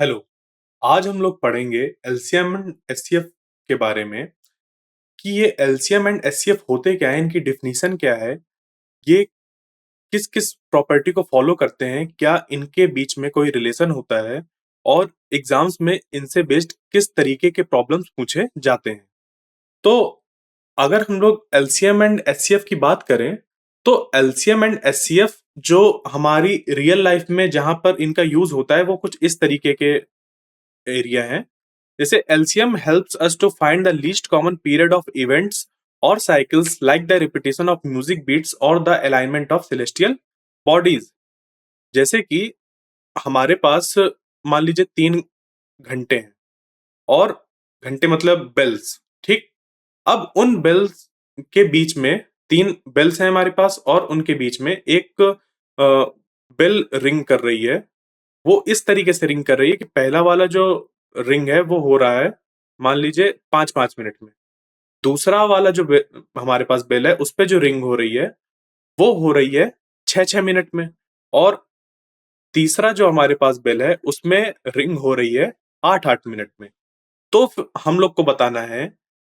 Hello. आज हम लोग पढ़ेंगे एलसीएम एंड एचसीएफ के बारे में कि ये एलसीएम एंड एचसीएफ होते क्या है, इनकी डेफिनेशन क्या है, ये किस किस प्रॉपर्टी को फॉलो करते हैं, क्या इनके बीच में कोई रिलेशन होता है और एग्जाम्स में इनसे बेस्ड किस तरीके के प्रॉब्लम्स पूछे जाते हैं। तो अगर हम लोग एलसीएम एंड एचसीएफ की बात करें तो एलसीएम एंड एचसीएफ जो हमारी रियल लाइफ में जहां पर इनका यूज होता है वो कुछ इस तरीके के एरिया है। जैसे L C M helps us to find the least common period of events और cycles like the repetition of music beats और the alignment of celestial bodies. जैसे कि हमारे पास मान लीजिए 3 घंटे हैं और घंटे मतलब बेल्स, ठीक। अब उन बेल्स के बीच में 3 बेल्स हैं हमारे पास और उनके बीच में एक बेल रिंग कर रही है। वो इस तरीके से रिंग कर रही है कि पहला वाला जो रिंग है वो हो रहा है मान लीजिए 5-5 मिनट में। दूसरा वाला जो हमारे पास बेल है उस पे जो रिंग हो रही है वो हो रही है 6-6 मिनट में। और तीसरा जो हमारे पास बेल है उसमें रिंग हो रही है 8-8 मिनट में। तो हम लोग को बताना है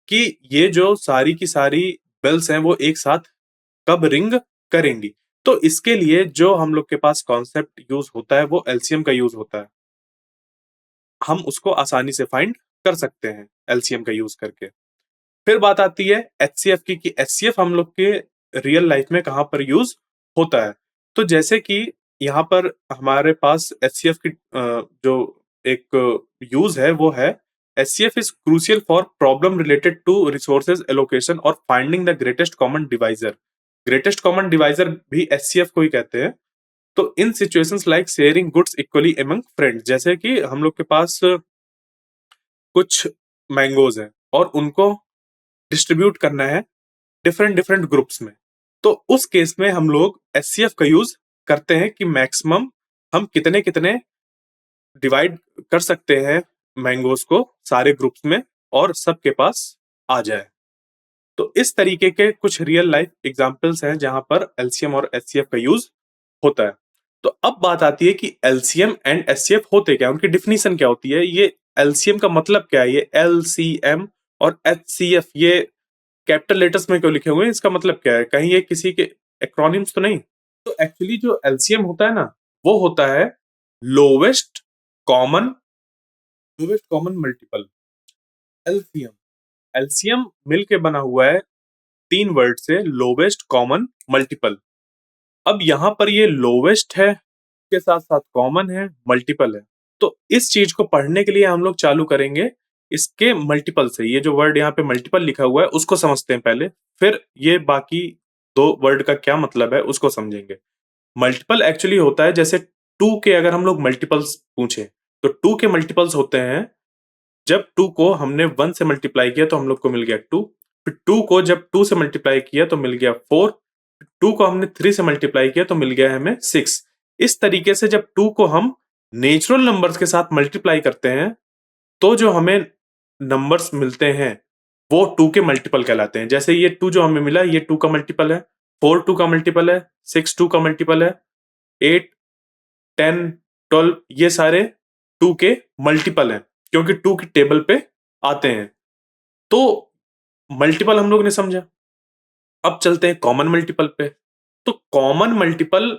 कि ये जो सारी की सारी बेल्स हैं वो एक साथ कब रिंग करेंगी। तो इसके लिए जो हम लोग के पास कॉन्सेप्ट यूज होता है वो एलसीएम का यूज होता है। हम उसको आसानी से फाइंड कर सकते हैं एलसीएम का यूज करके। फिर बात आती है एचसीएफ की कि एचसीएफ हम लोग के रियल लाइफ में कहाँ पर यूज होता है। तो जैसे कि यहाँ पर हमारे पास एचसीएफ की जो एक यूज है वो है H C F is crucial for problem related to resources allocation और finding the greatest common divisor. Greatest common divisor भी एचसीएफ को ही कहते हैं। तो in situations like sharing goods equally among friends, जैसे कि हम लोग के पास कुछ मैंगोज हैं और उनको डिस्ट्रीब्यूट करना है डिफरेंट डिफरेंट ग्रुप्स में। तो उस केस में हम लोग एचसीएफ का यूज करते हैं कि मैक्सिमम हम कितने कितने डिवाइड कर सकते हैं मैंगोज को सारे ग्रुप्स में और सबके पास आ जाए। तो इस तरीके के कुछ रियल लाइफ एग्जांपल्स हैं जहां पर एलसीएम और एचसीएफ का यूज होता है। तो अब बात आती है कि एलसीएम एंड एचसीएफ होते क्या हैं, उनकी डिफिनीशन क्या होती है, ये एलसीएम का मतलब क्या है, ये एलसीएम और एचसीएफ ये कैपिटल लेटर्स में क्यों लिखे हुए हैं, इसका मतलब क्या है, कहीं ये किसी के एक्रोनिम्स तो नहीं। तो एक्चुअली जो एलसीएम होता है ना वो होता है lowest common lowest common multiple. LCM LCM मिलके बना हुआ है 3 वर्ड से, लोवेस्ट कॉमन मल्टीपल। अब यहां पर ये लोवेस्ट है के साथ साथ कॉमन है मल्टीपल है। तो इस चीज को पढ़ने के लिए हम लोग चालू करेंगे इसके मल्टीपल से। ये जो वर्ड यहाँ पे मल्टीपल लिखा हुआ है उसको समझते हैं पहले, फिर ये बाकी 2 वर्ड का क्या मतलब है उसको समझेंगे। मल्टीपल एक्चुअली होता है जैसे 2 के अगर हम लोग मल्टीपल्स पूछे तो 2 के मल्टीपल्स होते हैं जब 2 को हमने 1 से मल्टीप्लाई किया तो हम लोग को मिल गया 2। फिर 2 को जब 2 से मल्टीप्लाई किया तो मिल गया 4। 2 को हमने 3 से मल्टीप्लाई किया तो मिल गया हमें 6। इस तरीके से जब 2 को हम नेचुरल नंबर्स के साथ मल्टीप्लाई करते हैं तो जो हमें नंबर्स मिलते हैं वो 2 के मल्टीपल कहलाते हैं। जैसे ये 2 जो हमें मिला ये 2 का मल्टीपल है, 4 2 का मल्टीपल है, 6 2 का मल्टीपल है, 8 10 12 ये सारे 2 के मल्टीपल हैं क्योंकि 2 की टेबल पे आते हैं। तो मल्टीपल हम लोग ने समझा। अब चलते हैं कॉमन मल्टीपल पे। तो कॉमन मल्टीपल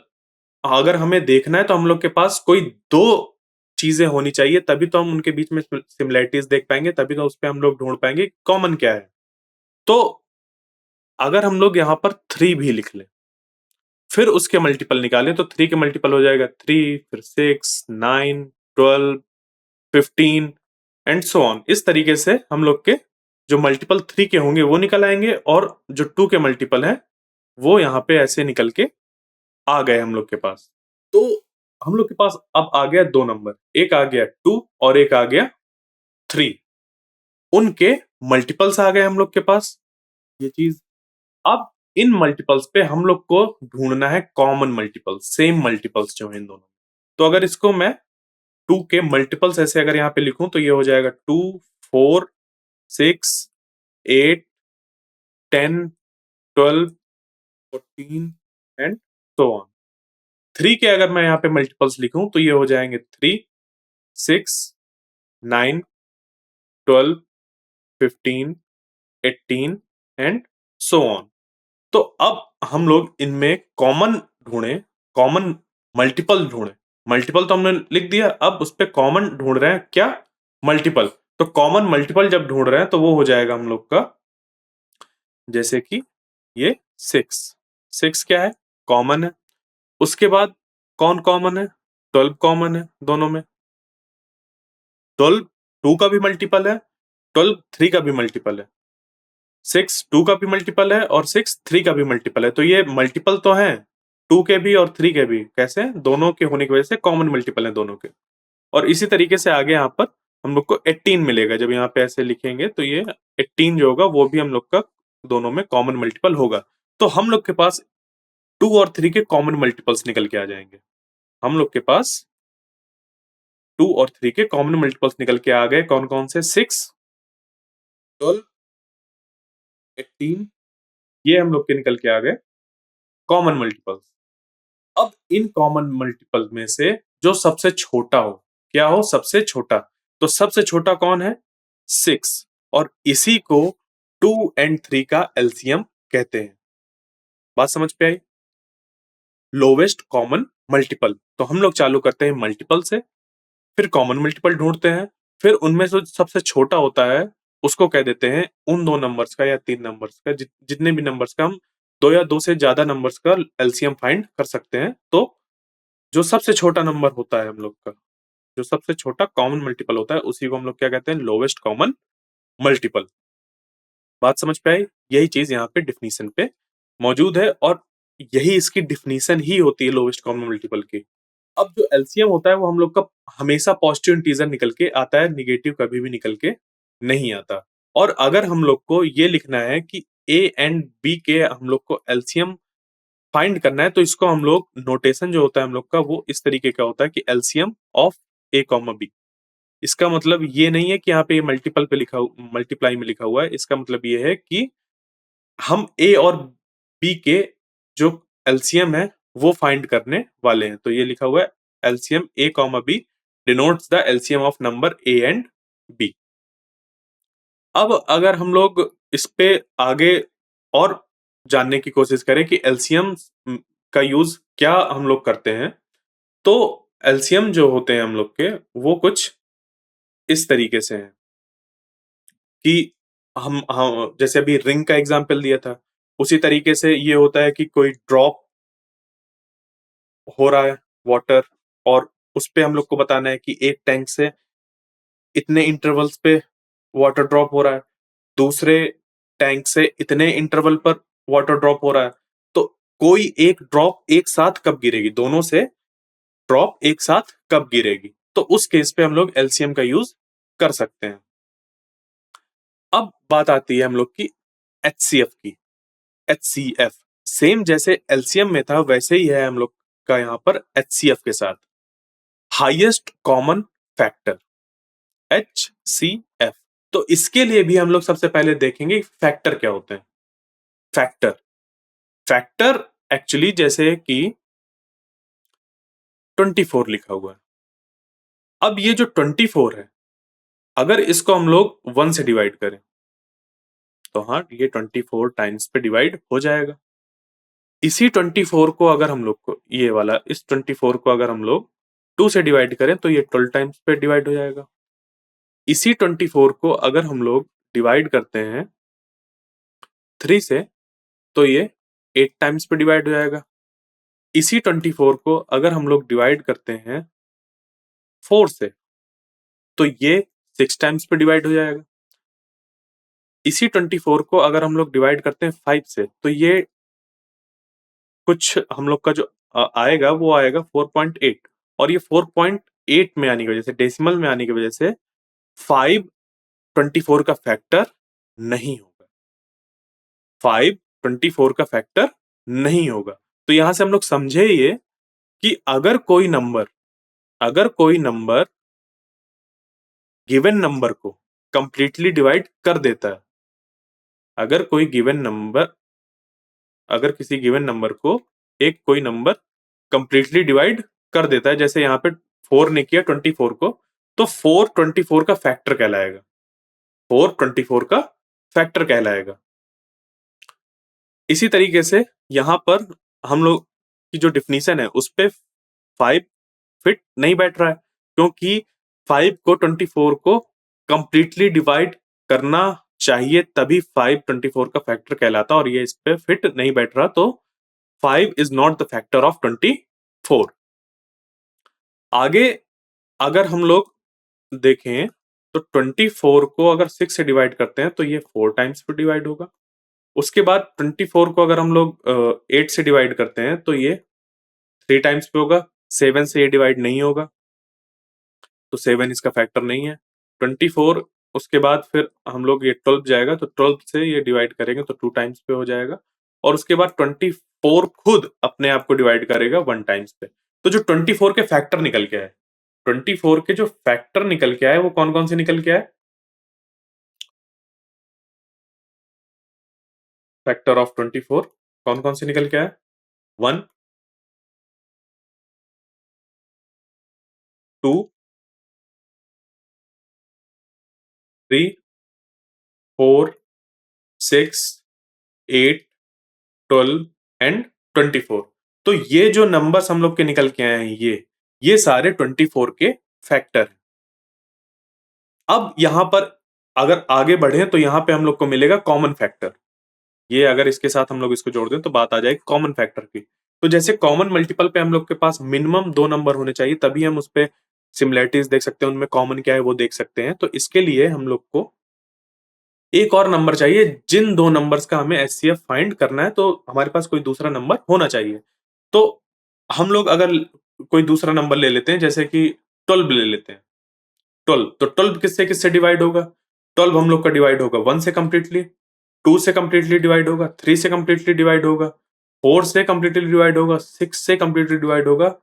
अगर हमें देखना है तो हम लोग के पास कोई 2 चीजें होनी चाहिए तभी तो हम उनके बीच में सिमिलैरिटीज देख पाएंगे, तभी तो उस पे हम लोग ढूंढ पाएंगे कॉमन क्या है। तो अगर हम लोग यहाँ पर 3 भी लिख लें फिर उसके मल्टीपल निकालें तो 3 के मल्टीपल हो जाएगा 3, फिर 6 9 12 15 एंड सो ऑन। इस तरीके से हम लोग के जो मल्टीपल 3 के होंगे वो निकल आएंगे और जो 2 के मल्टीपल है वो यहाँ पे ऐसे निकल के आ गए हम लोग के पास। तो हम लोग के पास अब आ गया 2 नंबर, एक आ गया 2 और एक आ गया 3। उनके मल्टीपल्स आ गए हम लोग के पास, ये चीज। अब इन मल्टीपल्स पे हम लोग को ढूंढना है कॉमन मल्टीपल्स, सेम मल्टीपल्स जो है इन दोनों। तो अगर इसको मैं 2 के मल्टीपल्स ऐसे अगर यहाँ पे लिखूं तो ये हो जाएगा 2 4 6 8 10 12 14 एंड सो ऑन। 3 के अगर मैं यहाँ पे मल्टीपल्स लिखूं तो ये हो जाएंगे 3 6, 9, 12, 15, 18 एंड सो ऑन। तो अब हम लोग इनमें कॉमन ढूंढें, कॉमन मल्टीपल ढूंढें। मल्टीपल तो हमने लिख दिया, अब उस पे कॉमन ढूंढ रहे हैं क्या? मल्टीपल। तो कॉमन मल्टीपल जब ढूंढ रहे हैं तो वो हो जाएगा हम लोग का, जैसे कि ये 6। 6 क्या है? कॉमन है। उसके बाद कौन कॉमन है? 12 कॉमन है दोनों में। 12 2 का भी मल्टीपल है, 12 3 का भी मल्टीपल है। 6 2 का भी मल्टीपल है और 6 3 का भी मल्टीपल है। तो ये मल्टीपल तो है 2 के भी और 3 के भी। कैसे? दोनों के होने की वजह से कॉमन मल्टीपल है दोनों के। और इसी तरीके से आगे यहाँ पर हम लोग को 18 मिलेगा। जब यहाँ पे ऐसे लिखेंगे तो ये 18 जो होगा वो भी हम लोग का दोनों में कॉमन मल्टीपल होगा। तो हम लोग के पास 2 और 3 के कॉमन मल्टीपल्स निकल के आ जाएंगे। हम लोग के पास 2 और 3 के कॉमन मल्टीपल्स निकल के आ गए। कौन कौन से? 6, 12, 18, ये हम लोग के निकल के आ गए कॉमन मल्टीपल्स। अब इन कॉमन मल्टीपल में से जो सबसे छोटा हो, क्या हो? सबसे छोटा। तो सबसे छोटा कौन है? 6। और इसी को 2 एंड 3 का एलसीएम कहते हैं। बात समझ पे आई? Lowest common multiple. तो हम लोग चालू करते हैं मल्टीपल से, फिर कॉमन मल्टीपल ढूंढते हैं, फिर उनमें से सबसे छोटा होता है उसको कह देते हैं उन दो नंबर्स का या तीन नंबर्स का, जितने भी नंबर्स का हम दो या दो से ज्यादा नंबर्स का एलसीएम फाइंड कर सकते हैं। तो जो सबसे छोटा नंबर होता है हम लोग का, जो सबसे छोटा कॉमन मल्टीपल होता है, उसी को हम लोग क्या कहते हैं? Lowest common multiple. बात समझ पे आई? यही चीज यहाँ पे डिफिनीशन पे मौजूद है और यही इसकी डिफिनीशन ही होती है लोवेस्ट कॉमन मल्टीपल की। अब जो एलसीएम होता है वो हम लोग का हमेशा पॉजिटिव इंटीजर निकल के आता है, निगेटिव कभी भी निकल के नहीं आता। और अगर हम लोग को ये लिखना है कि ए एंड बी के हम लोग को एलसीएम फाइंड करना है, तो इसको हम लोग नोटेशन जो होता है हम लोग का वो इस तरीके का होता है कि LCM of a comma b. इसका मतलब ये नहीं है कि यहाँ पे मल्टीपल पे लिखा, मल्टीप्लाई में लिखा हुआ है। इसका मतलब ये है कि हम ए और बी के जो एलसीएम है वो फाइंड करने वाले हैं। तो ये लिखा हुआ है LCM a comma b denotes the LCM of number a and b. अब अगर हम लोग इस पे आगे और जानने की कोशिश करें कि एलसीएम का यूज क्या हम लोग करते हैं, तो एलसीएम जो होते हैं हम लोग के वो कुछ इस तरीके से हैं कि हम जैसे अभी रिंग का एग्जांपल दिया था, उसी तरीके से ये होता है कि कोई ड्रॉप हो रहा है वाटर, और उस पे हम लोग को बताना है कि एक टैंक से इतने इंटरवल्स पे वाटर ड्रॉप हो रहा है, दूसरे टैंक से इतने इंटरवल पर वाटर ड्रॉप हो रहा है। तो कोई एक ड्रॉप एक साथ कब गिरेगी, दोनों से ड्रॉप एक साथ कब गिरेगी, तो उस केस पे हम लोग एलसीएम का यूज कर सकते हैं। अब बात आती है हम लोग की एचसीएफ की। एचसीएफ सेम जैसे एलसीएम में था वैसे ही है हम लोग का यहाँ पर एचसीएफ के साथ, हाईएस्ट कॉमन फैक्टर, HCF। तो इसके लिए भी हम लोग सबसे पहले देखेंगे फैक्टर क्या होते हैं। फैक्टर, फैक्टर एक्चुअली जैसे कि 24 लिखा हुआ है। अब ये जो 24 है, अगर इसको हम लोग 1 से डिवाइड करें तो हाँ ये 24 टाइम्स पे डिवाइड हो जाएगा। इसी 24 को अगर हम लोग को ये वाला इस 24 को अगर हम लोग 2 से डिवाइड करें तो ये 12 टाइम्स पे डिवाइड हो जाएगा। इसी 24 को अगर हम लोग डिवाइड करते हैं 3 से तो ये 8 टाइम्स पे डिवाइड हो जाएगा। इसी 24 को अगर हम लोग डिवाइड करते हैं 4 से तो ये 6 टाइम्स पे डिवाइड हो जाएगा। इसी 24 को अगर हम लोग डिवाइड करते हैं 5 से तो ये कुछ हम लोग का जो आएगा वो आएगा 4.8, और ये 4.8 में आने की वजह से, डेसिमल में आने की वजह से 5 24 का फैक्टर नहीं होगा। 5 24 का फैक्टर नहीं होगा। तो यहां से हम लोग समझे ये कि अगर कोई नंबर गिवन नंबर को कंप्लीटली डिवाइड कर देता है, अगर कोई गिवन नंबर अगर किसी गिवन नंबर को एक कोई नंबर कंप्लीटली डिवाइड कर देता है, जैसे यहाँ पे 4 ने किया 24 को, तो 424 का फैक्टर कहलाएगा, 424 का फैक्टर कहलाएगा। इसी तरीके से यहाँ पर हम लोग की जो डिफिनीशन है उस पे 5 फिट नहीं बैठ रहा है, क्योंकि 5 को 24 को कंप्लीटली डिवाइड करना चाहिए, तभी 5 24 का फैक्टर कहलाता, और ये इस पे फिट नहीं बैठ रहा, तो 5 is not the factor of 24। आगे अगर हम लोग देखें तो 24 को अगर 6 से डिवाइड करते हैं तो ये 4 टाइम्स पे डिवाइड होगा। उसके बाद 24 को अगर हम लोग 8 से डिवाइड करते हैं तो ये 3 टाइम्स पे होगा। 7 से ये डिवाइड नहीं होगा, तो 7 इसका फैक्टर नहीं है। 24 उसके बाद फिर हम लोग ये 12 जाएगा, तो 12 से ये डिवाइड करेंगे तो 2 टाइम्स पे हो जाएगा, और उसके बाद 24 खुद अपने आप को डिवाइड करेगा 1 टाइम्स पे। तो जो 24 के फैक्टर निकल के आए, 24 के जो फैक्टर निकल के आए वो कौन कौन से निकल के आए? फैक्टर ऑफ 24 कौन कौन से निकल के आए? 1, 2, 3, 4, 6, 8, 12 एंड 24। तो ये जो नंबर्स हम लोग के निकल के आए हैं, ये सारे 24 के फैक्टर हैं। अब यहां पर अगर आगे बढ़े तो यहां पे हम लोग को मिलेगा कॉमन फैक्टर। ये अगर इसके साथ हम लोग इसको जोड़ दें तो बात आ जाएगी कॉमन फैक्टर की। तो जैसे कॉमन मल्टीपल पे हम लोग के पास मिनिमम 2 नंबर होने चाहिए, तभी हम उस पे सिमिलैरिटीज देख सकते हैं, उनमें कॉमन क्या है वो देख सकते हैं। तो इसके लिए हम लोग को एक और नंबर चाहिए, जिन 2 नंबर्स का हमें एचसीएफ फाइंड करना है, तो हमारे पास कोई दूसरा नंबर होना चाहिए। तो हम लोग अगर कोई दूसरा नंबर ले लेते हैं, जैसे कि 12 ले लेते हैं। 12, तो 12 किससे किससे डिवाइड होगा? 12 हम लोग का डिवाइड होगा 1 से कंप्लीटली, 2 से कंप्लीटली डिवाइड होगा, 3 से कंप्लीटली डिवाइड होगा, 4 से कंप्लीटली डिवाइड होगा, 6 से कंप्लीटली डिवाइड होगा,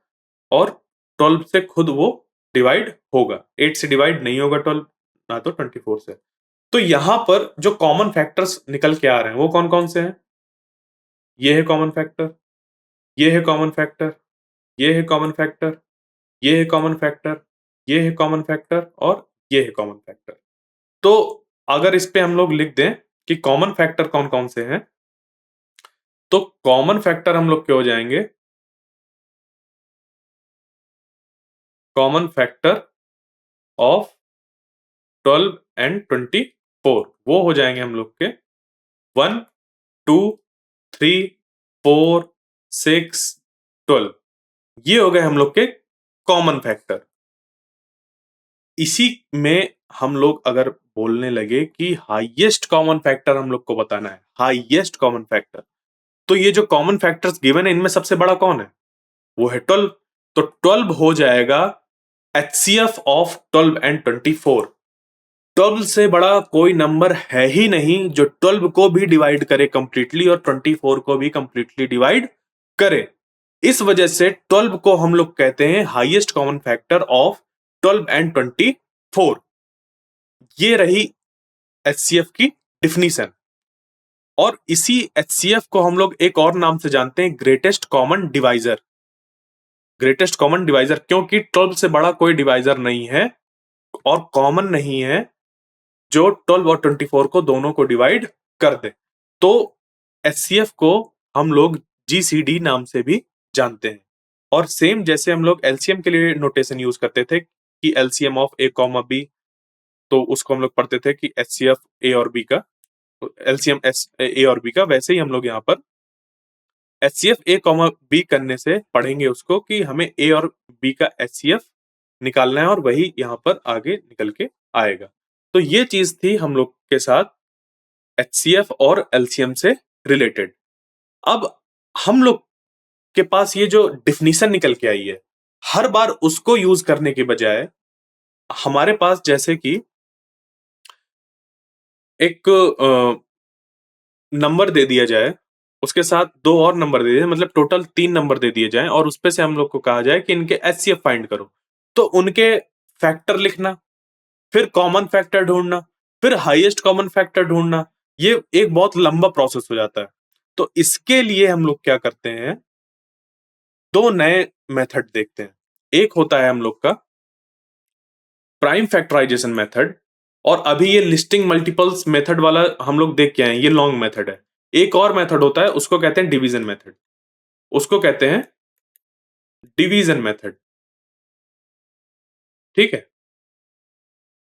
और 12 से खुद वो डिवाइड होगा। 8 से डिवाइड नहीं होगा 12, ना तो 24 से। तो यहां पर जो कॉमन फैक्टर्स निकल के आ रहे हैं वो कौन कौन से हैं? ये है कॉमन फैक्टर, ये है कॉमन फैक्टर, ये है कॉमन फैक्टर, ये है कॉमन फैक्टर, ये है कॉमन फैक्टर, और ये है कॉमन फैक्टर। तो अगर इस पे हम लोग लिख दें कि कॉमन फैक्टर कौन कौन से हैं, तो कॉमन फैक्टर हम लोग क्या हो जाएंगे? कॉमन फैक्टर ऑफ 12 एंड 24 वो हो जाएंगे हम लोग के 1, 2, 3, 4, 6, 12। ये हो गए हम लोग के कॉमन फैक्टर। इसी में हम लोग अगर बोलने लगे कि हाईएस्ट कॉमन फैक्टर हम लोग को बताना है, हाईएस्ट कॉमन फैक्टर, तो ये जो कॉमन फैक्टर्स गिवन है इनमें सबसे बड़ा कौन है? वो है 12। तो 12 हो जाएगा एचसीएफ ऑफ 12 एंड 24। 12 से बड़ा कोई नंबर है ही नहीं जो 12 को भी डिवाइड करे कंप्लीटली और 24 को भी कंप्लीटली डिवाइड करे। इस वजह से 12 को हम लोग कहते हैं highest common factor of 12 and 24। ये रही एचसीएफ की डिफिनीशन। और इसी एचसीएफ को हम लोग एक और नाम से जानते हैं, greatest common divisor. Greatest common divisor क्योंकि 12 से बड़ा कोई डिवाइजर नहीं है और कॉमन नहीं है जो 12 और 24 को दोनों को डिवाइड कर दे। तो एचसीएफ को हम लोग जीसीडी नाम से भी जानते हैं। और सेम जैसे हम लोग एलसीएम के लिए नोटेशन यूज करते थे कि LCM of a comma b, तो उसको हम लोग पढ़ते थे कि एचसीएफ ए और बी का, एलसीएम एस ए और बी का, वैसे ही हम लोग यहाँ पर एचसीएफ ए कॉमा बी करने से पढ़ेंगे उसको कि हमें ए और बी का एचसीएफ निकालना है, और वही यहाँ पर आगे निकल के आएगा। तो ये चीज थी हम लोग के साथ एचसीएफ और एलसीएम से रिलेटेड। अब हम लोग के पास ये जो डिफिनीशन निकल के आई है, हर बार उसको यूज करने के बजाय हमारे पास जैसे कि एक नंबर दे दिया जाए, उसके साथ 2 और नंबर दे दिए, मतलब टोटल 3 नंबर दे दिए जाएं, और उसपे से हम लोग को कहा जाए कि इनके एचसीएफ फाइंड करो। तो उनके फैक्टर लिखना, फिर कॉमन फैक्टर ढूंढना, फिर हाईएस्ट कॉमन फैक्टर ढूंढना, ये एक बहुत लंबा प्रोसेस हो जाता है। तो इसके लिए हम लोग क्या करते हैं, 2 नए मेथड देखते हैं। एक होता है हम लोग का प्राइम फैक्टराइजेशन मेथड, और अभी ये लिस्टिंग मल्टीपल्स मेथड वाला हम लोग देख के आए हैं, ये लॉन्ग मेथड है। एक और मेथड होता है, उसको कहते हैं डिवीजन मेथड, उसको कहते हैं डिवीजन मेथड। ठीक है,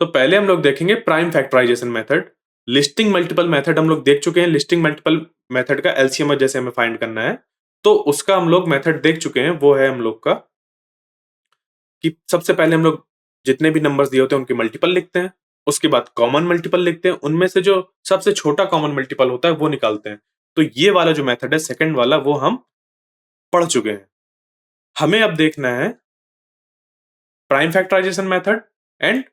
तो पहले हम लोग देखेंगे prime factorisation method. Listing multiple method हम लोग देख चुके हैं, लिस्टिंग मल्टीपल मेथड का एलसीएम जैसे हमें फाइंड करना है, तो उसका हम लोग मेथड देख चुके हैं। वो है हम लोग का कि सबसे पहले हम लोग जितने भी नंबर्स दिए होते हैं उनके मल्टीपल लिखते हैं, उसके बाद कॉमन मल्टीपल लिखते हैं, उनमें से जो सबसे छोटा कॉमन मल्टीपल होता है वो निकालते हैं। तो ये वाला जो मेथड है सेकंड वाला, वो हम पढ़ चुके हैं। हमें अब देखना है prime factorisation method and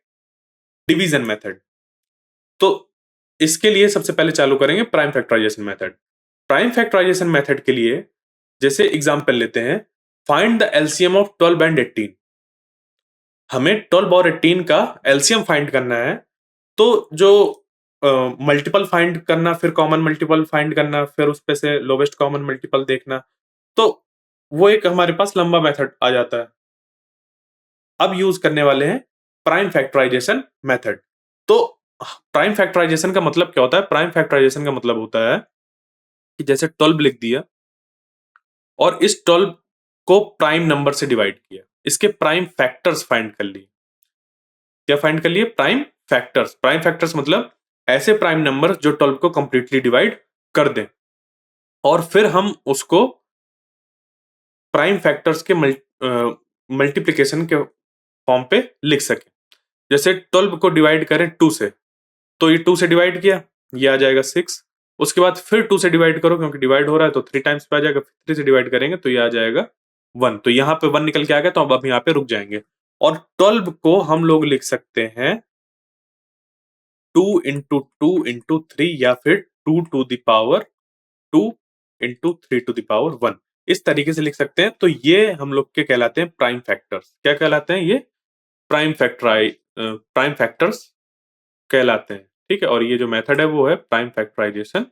division method. तो इसके लिए सबसे पहले चालू करेंगे prime factorisation method. Prime factorisation method के लिए जैसे एग्जांपल लेते हैं, find the LCM of 12 and 18। हमें 12 और 18 का एलसीएम फाइंड करना है। तो जो मल्टीपल फाइंड करना, फिर कॉमन मल्टीपल फाइंड करना, फिर उस पे से लोवेस्ट कॉमन मल्टीपल देखना, तो वो एक हमारे पास लंबा मेथड आ जाता है। अब यूज करने वाले हैं प्राइम फैक्टराइजेशन मेथड। तो प्राइम फैक्टराइजेशन का मतलब क्या होता है? प्राइम फैक्टराइजेशन का मतलब होता है कि जैसे 12 लिख दिया और इस 12 को प्राइम नंबर से डिवाइड किया, इसके प्राइम फैक्टर्स फाइंड कर लिए। क्या फाइंड कर लिए? Prime factors. प्राइम फैक्टर्स मतलब ऐसे प्राइम नंबर जो 12 को कंप्लीटली डिवाइड कर दें, और फिर हम उसको प्राइम फैक्टर्स के मल्टीप्लिकेशन के फॉर्म पे लिख सकें। जैसे 12 को डिवाइड करें 2 से, तो ये 2 से डिवाइड किया, ये आ जाएगा 6। उसके बाद फिर 2 से डिवाइड करो, क्योंकि डिवाइड हो रहा है तो 3 टाइम्स पे आ जाएगा। 3 से डिवाइड करेंगे तो ये आ जाएगा 1। तो यहाँ पे 1 निकल के आ गया, तो अब हम यहाँ पे रुक जाएंगे। और 12 को हम लोग लिख सकते हैं 2 इंटू 2 इंटू 3, या फिर 2 to the power 2 into 3 to the power 1। इस तरीके से लिख सकते हैं। तो ये हम लोग के कहलाते हैं प्राइम फैक्टर्स। क्या कहलाते हैं ये? प्राइम फैक्टर्स कहलाते हैं। ठीक है, और ये जो मेथड है वो है प्राइम फैक्टराइजेशन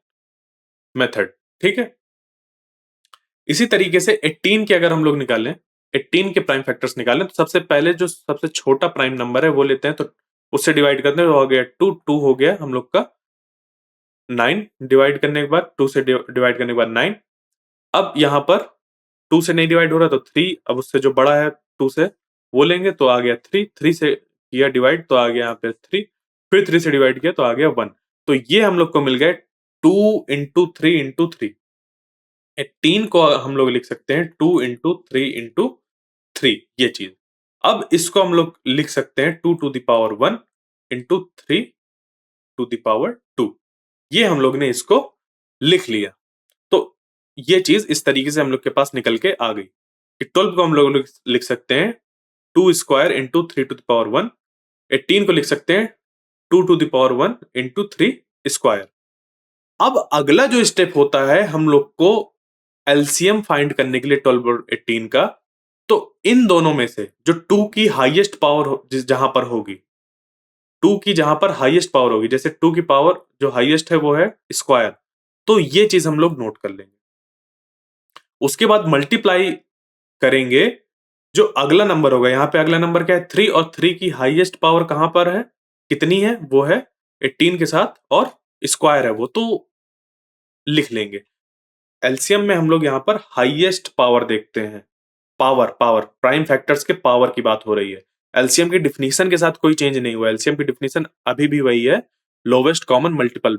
मेथड। ठीक है, इसी तरीके से 18 के अगर हम लोग निकालें, 18 के प्राइम फैक्टर्स निकालें, तो सबसे पहले जो सबसे छोटा प्राइम नंबर है वो लेते हैं, तो उससे डिवाइड करते हैं, तो हो गया 2। 2 हो गया हम लोग का 9, डिवाइड करने के बाद 2 से डिवाइड करने के बाद 9। अब यहाँ पर 2 से नहीं डिवाइड हो रहा तो 3, अब उससे जो बड़ा है 2 से वो लेंगे, तो आ गया 3। 3 से किया डिवाइड तो आ गया यहाँ पे 3, फिर 3 से डिवाइड किया तो आ गया 1। तो ये हम लोग को मिल गए 2 इंटू 3 इंटू 3। 18 को हम लोग लिख सकते हैं 2 इंटू 3 इंटू 3, ये चीज। अब इसको हम लोग लिख सकते हैं 2 to the power 1 into 3 to the power 2। ये हम लोग ने इसको लिख लिया। तो ये चीज इस तरीके से हम लोग के पास निकल के आ गई कि 12 को हम लोग लिख सकते हैं 2 square into 3 to the power 1। 18 को लिख सकते हैं 2 to the power 1 into 3 square. अब अगला जो स्टेप होता है हम लोग को एलसीएम फाइंड करने के लिए 12 और 18 का, तो इन दोनों में से जो 2 की हाईएस्ट पावर जहां पर होगी, 2 की जहां पर हाईएस्ट पावर होगी, जैसे 2 की पावर जो हाईएस्ट है वो है स्क्वायर, तो ये चीज हम लोग नोट कर लेंगे। उसके बाद मल्टीप्लाई करेंगे जो अगला नंबर होगा। यहां पे अगला नंबर क्या है? 3, और 3 की हाईएस्ट पावर कहां पर है, कितनी है? वो है 18 के साथ, और स्क्वायर है वो, तो लिख लेंगे। एलसीएम में हम लोग यहां पर हाईएस्ट पावर देखते हैं। पावर पावर प्राइम फैक्टर्स के पावर की बात हो रही है। एलसीएम की डिफिनीशन के साथ कोई चेंज नहीं हुआ। एलसीएम की डिफिनीशन अभी भी वही है, लोवेस्ट कॉमन मल्टीपल।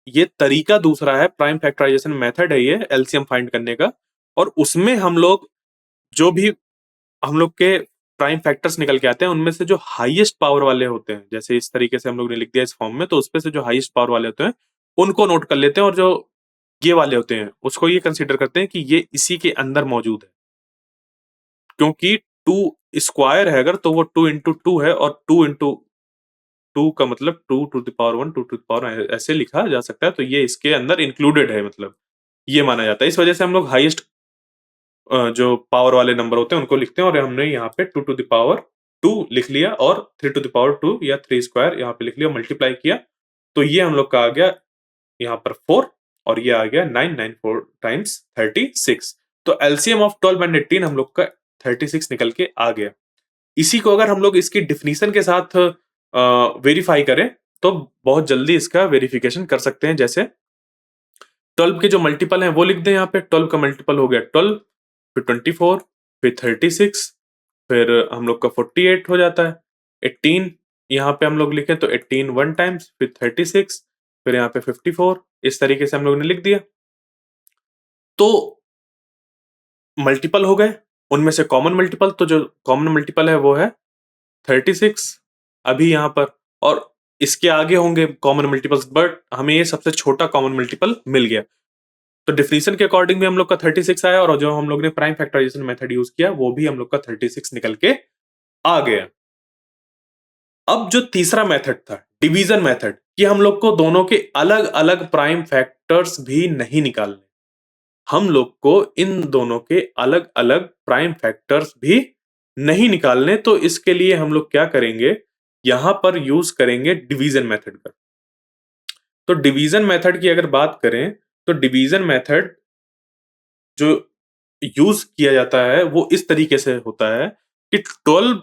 ये तरीका दूसरा है, प्राइम फैक्टराइजेशन मेथड है ये एलसीएम फाइंड करने का। और उसमें हम लोग जो भी हम लोग के प्राइम फैक्टर्स निकल के आते हैं, उनमें से जो हाईएस्ट पावर वाले होते हैं, जैसे इस तरीके से हम लोग ने लिख दिया इस फॉर्म में, तो उसमें से जो हाईएस्ट पावर वाले होते हैं उनको नोट कर लेते हैं, और जो ये वाले होते हैं उसको ये कंसीडर करते हैं कि ये इसी के अंदर मौजूद है। क्योंकि 2 स्क्वायर है अगर, तो वो 2 इंटू 2 है, और 2 इंटू 2 का मतलब 2 to the power 1, 2 to the power, ऐसे लिखा जा सकता है। तो ये इसके अंदर इंक्लूडेड है, मतलब ये माना जाता है। इस वजह से हम लोग हाईएस्ट जो पावर वाले नंबर होते हैं उनको लिखते हैं, और हमने यहाँ पे 2 टू द पावर 2 लिख लिया, और 3 टू द पावर 2 या 3 स्क्वायर यहाँ पे लिख लिया, मल्टीप्लाई किया, तो ये हम लोग का आ गया यहाँ पर 4, और ये आ गया 9। 9 4 टाइम्स 36। तो एलसीएम ऑफ 12 एंड 18 हम लोग का 36 निकल के आ गया। इसी को अगर हम लोग इसकी डिफिनीशन के साथ वेरीफाई करें तो बहुत जल्दी इसका वेरिफिकेशन कर सकते हैं। जैसे 12 के जो मल्टीपल हैं वो लिख दें यहाँ पे। 12 का मल्टीपल हो गया 12, फिर 24, फिर 36, फिर हम लोग का 48 हो जाता है। 18 यहाँ पे हम लोग लिखे तो 18 वन टाइम्स, फिर 36, फिर यहाँ पे 54। इस तरीके से हम लोग ने लिख दिया। तो मल्टीपल हो गए, उनमें से कॉमन मल्टीपल, तो जो कॉमन मल्टीपल है वो है 36 अभी यहाँ पर, और इसके आगे होंगे कॉमन मल्टीपल्स, बट हमें ये सबसे छोटा कॉमन मल्टीपल मिल गया। तो डिफिनीशन के अकॉर्डिंग भी हम लोग का 36 आया, और जो हम लोग ने प्राइम फैक्टराइजेशन मेथड यूज किया वो भी हम लोग का 36 निकल के आ गया। अब जो तीसरा मेथड था डिवीजन मेथड, कि हम लोग को दोनों के अलग अलग प्राइम फैक्टर्स भी नहीं निकालने, हम लोग को इन दोनों के अलग अलग प्राइम फैक्टर्स भी नहीं निकालने। तो इसके लिए हम लोग क्या करेंगे, यहां पर यूज करेंगे डिवीजन मेथड का। तो डिवीजन मेथड की अगर बात करें तो डिवीजन मेथड जो यूज किया जाता है वो इस तरीके से होता है कि 12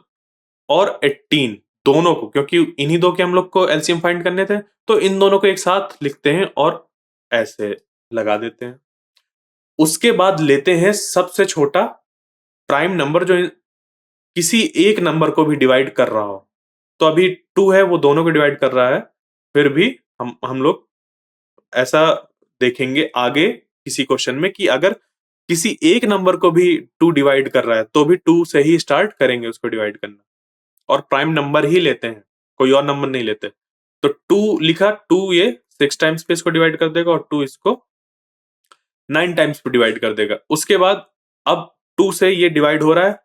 और 18 दोनों को, क्योंकि इन्हीं दो के हम लोग को एलसीएम फाइंड करने थे, तो इन दोनों को एक साथ लिखते हैं और ऐसे लगा देते हैं। उसके बाद लेते हैं सबसे छोटा प्राइम नंबर जो किसी एक नंबर को भी डिवाइड कर रहा हो। तो अभी 2 है, वो दोनों को डिवाइड कर रहा है, फिर भी हम लोग ऐसा देखेंगे आगे किसी क्वेश्चन में कि अगर किसी एक नंबर को भी 2 डिवाइड कर रहा है तो भी 2 से ही स्टार्ट करेंगे उसको डिवाइड करना, और प्राइम नंबर ही लेते हैं, कोई और नंबर नहीं लेते। तो 2 लिखा, 2 ये 6 टाइम्स पे इसको डिवाइड कर देगा, और 2 इसको 9 टाइम्स पे डिवाइड कर देगा। उसके बाद अब 2 से ये डिवाइड हो रहा है,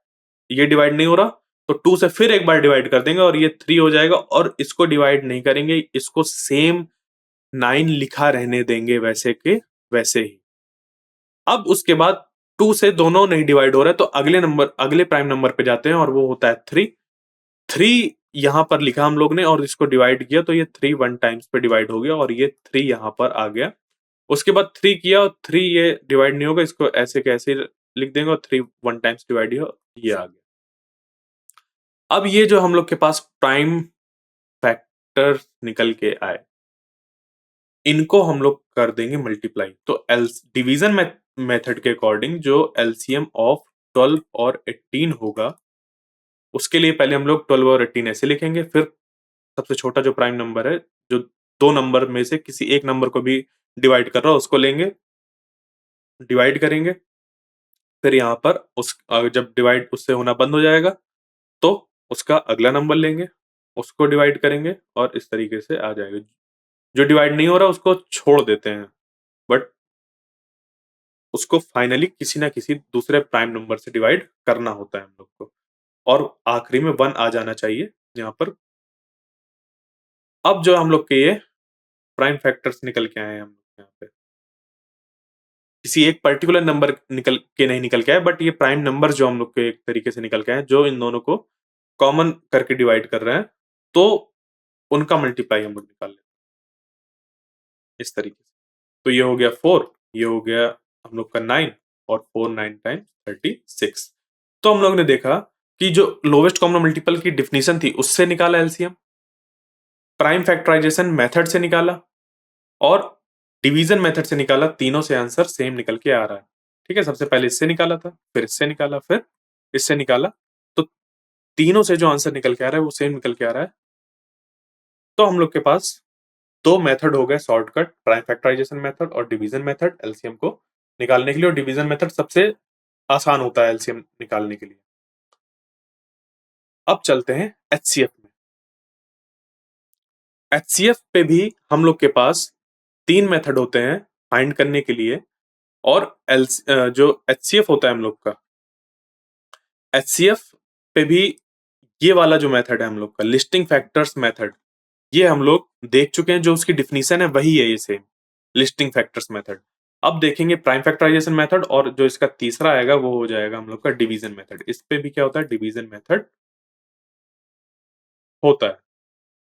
ये डिवाइड नहीं हो रहा, तो 2 से फिर एक बार डिवाइड कर देंगे और ये 3 हो जाएगा, और इसको डिवाइड नहीं करेंगे, इसको सेम 9 लिखा रहने देंगे वैसे के वैसे ही। अब उसके बाद 2 से दोनों नहीं डिवाइड हो रहा है, तो अगले प्राइम नंबर पे जाते हैं, और वो होता है 3। 3 यहां पर लिखा हम लोग ने और इसको डिवाइड किया, तो ये 3 वन टाइम्स पे डिवाइड हो गया और ये 3 यहां पर आ गया। उसके बाद 3 किया और 3 ये डिवाइड नहीं होगा, इसको ऐसे कैसे लिख देंगे, और 3 वन टाइम्स डिवाइड हो, ये आ गया। अब ये जो हम लोग के पास प्राइम फैक्टर निकल के आए, इनको हम लोग कर देंगे मल्टीप्लाई। तो डिवीजन मेथड के अकॉर्डिंग जो एलसीएम ऑफ 12 और 18 होगा, उसके लिए पहले हम लोग 12 और 18 ऐसे लिखेंगे, फिर सबसे छोटा जो प्राइम नंबर है, जो दो नंबर में से किसी एक नंबर को भी डिवाइड कर रहा हो, उसको लेंगे, डिवाइड करेंगे, फिर यहाँ पर जब डिवाइड उससे होना बंद हो जाएगा तो उसका अगला नंबर लेंगे, उसको डिवाइड करेंगे, और इस तरीके से आ जाएगा। जो डिवाइड नहीं हो रहा उसको छोड़ देते हैं, बट उसको फाइनली किसी ना किसी दूसरे प्राइम नंबर से डिवाइड करना होता है हम लोग को, और आखिरी में 1 आ जाना चाहिए यहाँ पर। अब जो हम लोग के ये प्राइम फैक्टर्स निकल के आए हैं हम लोग यहाँ पे, किसी एक पर्टिकुलर नंबर निकल के नहीं निकल के आए, बट ये प्राइम नंबर जो हम लोग के एक तरीके से निकल के आए, जो इन दोनों को कॉमन करके डिवाइड कर रहे हैं, तो उनका मल्टीप्लाई हम लोग निकाल लेते हैं इस तरीके से। तो ये हो गया 4, ये हो गया हम लोग का 9, और 4 9 टाइम्स 36। तो हम लोग ने देखा कि जो लोवेस्ट कॉमन मल्टीपल की डिफिनीशन थी उससे निकाला एलसीएम, प्राइम फैक्टराइजेशन मेथड से निकाला, और डिवीजन मेथड से निकाला। तीनों से आंसर सेम निकल के आ रहा है। ठीक है, सबसे पहले इससे निकाला था, फिर इससे निकाला, फिर इससे निकाला, तो तीनों से जो आंसर निकल के आ रहा है वो सेम निकल के आ रहा है। तो हम लोग के पास दो मेथड हो गए शॉर्टकट, प्राइम फैक्टराइजेशन मेथड और डिवीजन मेथड एलसीएम को निकालने के लिए, और डिवीजन मेथड सबसे आसान होता है एलसीएम निकालने के लिए। अब चलते हैं एचसीएफ में। एचसीएफ पे भी हम लोग के पास 3 मेथड होते हैं फाइंड करने के लिए, और जो एचसीएफ होता है हम लोग का, एचसीएफ पे भी ये वाला जो मेथड है हम लोग का लिस्टिंग फैक्टर्स मेथड, ये हम लोग देख चुके हैं। जो उसकी डिफिनीशन है वही है ये सेम लिस्टिंग फैक्टर्स मेथड। अब देखेंगे प्राइम फैक्टराइजेशन मेथड, और जो इसका तीसरा आएगा वो हो जाएगा हम लोग का डिवीजन मेथड। इस पे भी क्या होता है, डिवीजन मेथड होता है।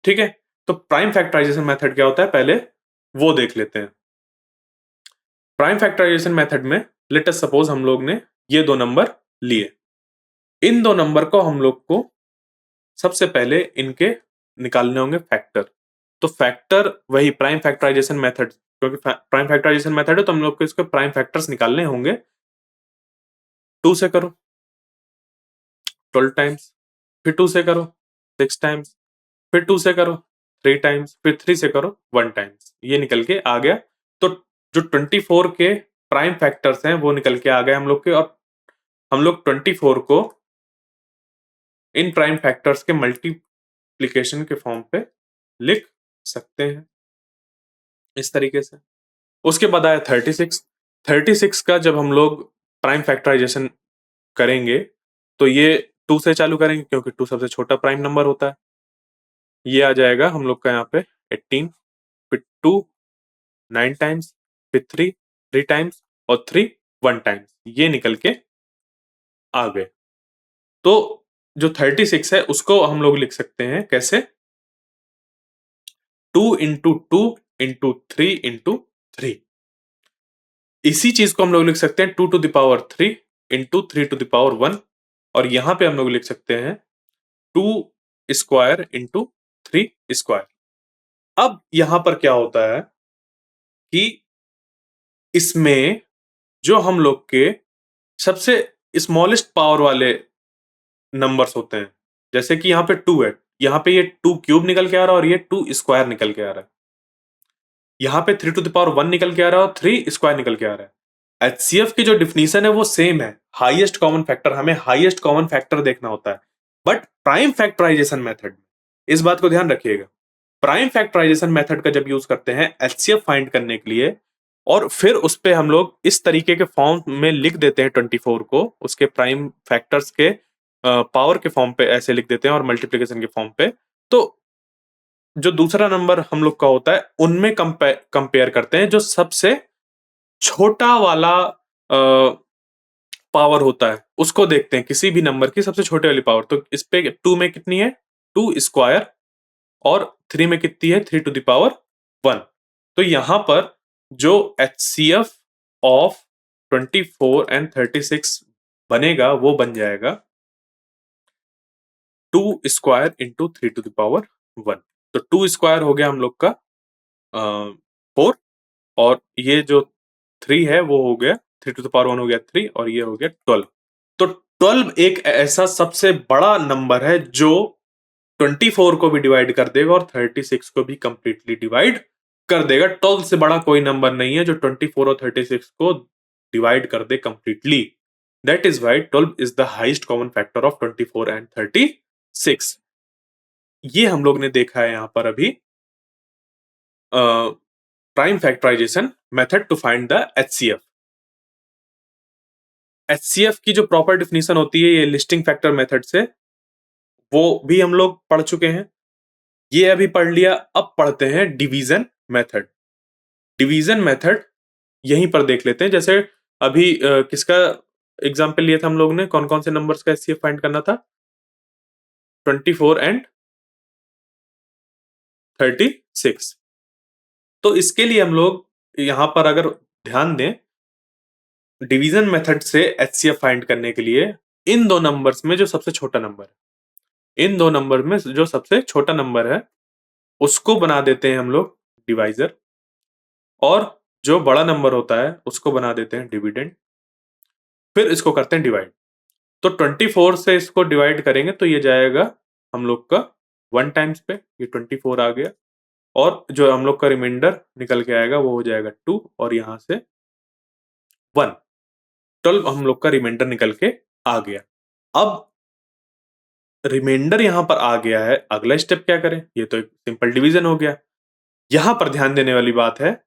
ठीक है, तो प्राइम फैक्टराइजेशन मेथड क्या होता है पहले वो देख लेते हैं। प्राइम फैक्टराइजेशन मेथड में लेट अस सपोज हम लोग ने ये दो नंबर लिए, इन दो नंबर को हम लोग को सबसे पहले इनके निकालने होंगे फैक्टर। तो फैक्टर वही प्राइम फैक्टराइजेशन मेथड, क्योंकि प्राइम फैक्टराइजेशन मेथड है तो हम लोग को इसके प्राइम फैक्टर्स निकालने होंगे। 2 से करो 12 टाइम्स, फिर 2 से करो 6 टाइम्स, फिर 2 से करो 3 टाइम्स, फिर 3 से करो 1 टाइम्स। ये निकल के आ गया। तो जो 24 के प्राइम फैक्टर्स हैं वो निकल के आ गए हम लोग के, और हम लोग 24 को इन प्राइम फैक्टर्स के मल्टीप्लिकेशन के फॉर्म पे लिख सकते हैं इस तरीके से। उसके बाद आया 36। 36 का जब हम लोग प्राइम फैक्टराइजेशन करेंगे तो ये 2 से चालू करेंगे क्योंकि 2 सबसे छोटा प्राइम नंबर होता है। ये आ जाएगा हम लोग का यहाँ पे 18, फिर 2 9 टाइम्स, फिर 3 3 टाइम्स, और 3 1 टाइम्स। ये निकल के आ गए। तो जो 36 है उसको हम लोग लिख सकते हैं कैसे, 2 इंटू 2 इंटू 3 इंटू 3। इसी चीज को हम लोग लिख सकते हैं 2 to the power 3 into 3 to the power 1, और यहां पे हम लोग लिख सकते हैं 2 स्क्वायर इंटू 3 स्क्वायर। अब यहां पर क्या होता है कि इसमें जो हम लोग के सबसे स्मॉलेस्ट पावर वाले नंबर्स होते हैं, जैसे कि यहाँ पे 2 है, यहाँ पे ये 2 क्यूब निकल के आ रहा है और ये 2 स्क्वायर निकल के आ रहा है। यहाँ पे 3 टू द पावर 1 निकल के आ रहा है और 3 स्क्वायर निकल के आ रहा है। एचसीएफ की जो डिफिनीशन है वो सेम है, हाईएस्ट कॉमन फैक्टर, हमें हाईएस्ट कॉमन फैक्टर देखना होता है। बट प्राइम फैक्टराइजेशन मेथड, इस बात को ध्यान रखिएगा, प्राइम फैक्टराइजेशन मेथड का जब यूज करते हैं एचसीएफ फाइंड करने के लिए, और फिर उस पे हम लोग इस तरीके के फॉर्म में लिख देते हैं 24 को, उसके प्राइम फैक्टर्स के पावर के फॉर्म पे ऐसे लिख देते हैं और मल्टीप्लिकेशन के फॉर्म पे, तो जो दूसरा नंबर हम लोग का होता है उनमें कंपेयर करते हैं जो सबसे छोटा वाला पावर होता है उसको देखते हैं, किसी भी नंबर की सबसे छोटे वाली पावर। तो इस पे 2 में कितनी है 2 स्क्वायर, और 3 में कितनी है 3 टू द पावर 1। तो यहां पर जो एचसीएफ ऑफ 24 एंड 36 बनेगा वो बन जाएगा 2 square into 3 to the power 1। तो 2 स्क्वायर हो गया हम लोग का 4, और ये जो 3 है वो हो गया 3 टू द पावर 1 हो गया 3, और ये हो गया 12। तो 12 एक ऐसा सबसे बड़ा नंबर है जो 24 को भी डिवाइड कर देगा और 36 को भी कंप्लीटली डिवाइड कर देगा। 12 से बड़ा कोई नंबर नहीं है जो 24 और 36 को डिवाइड कर दे completely. That is why 12 is the highest common factor of 24 and 36। ये हम लोग ने देखा है यहां पर अभी prime factorisation method to find the HCF. HCF की जो प्रॉपर डिफिनीशन होती है ये लिस्टिंग फैक्टर मेथड से, वो भी हम लोग पढ़ चुके हैं, ये अभी पढ़ लिया। अब पढ़ते हैं डिवीजन मेथड। डिवीजन मेथड यहीं पर देख लेते हैं। जैसे अभी किसका एग्जांपल लिया था हम लोग ने, कौन कौन से नंबर्स का एचसीएफ फाइंड करना था, 24 एंड 36। तो इसके लिए हम लोग यहां पर अगर ध्यान दें, डिवीजन मेथड से एचसीएफ फाइंड करने के लिए इन दो नंबर्स में जो सबसे छोटा नंबर है, इन दो नंबर में जो सबसे छोटा नंबर है उसको बना देते हैं हम लोग डिवाइजर, और जो बड़ा नंबर होता है उसको बना देते हैं डिविडेंड, फिर इसको करते हैं डिवाइड। तो 24 से इसको डिवाइड करेंगे तो ये जाएगा हम लोग का 1 टाइम्स पे, ये 24 आ गया, और जो हम लोग का रिमाइंडर निकल के आएगा वो हो जाएगा 2, और यहां से 1, 12 हम लोग का रिमाइंडर निकल के आ गया। अब रिमाइंडर यहां पर आ गया है, अगला स्टेप क्या करें, ये तो एक सिंपल डिवीजन हो गया। यहां पर ध्यान देने वाली बात है,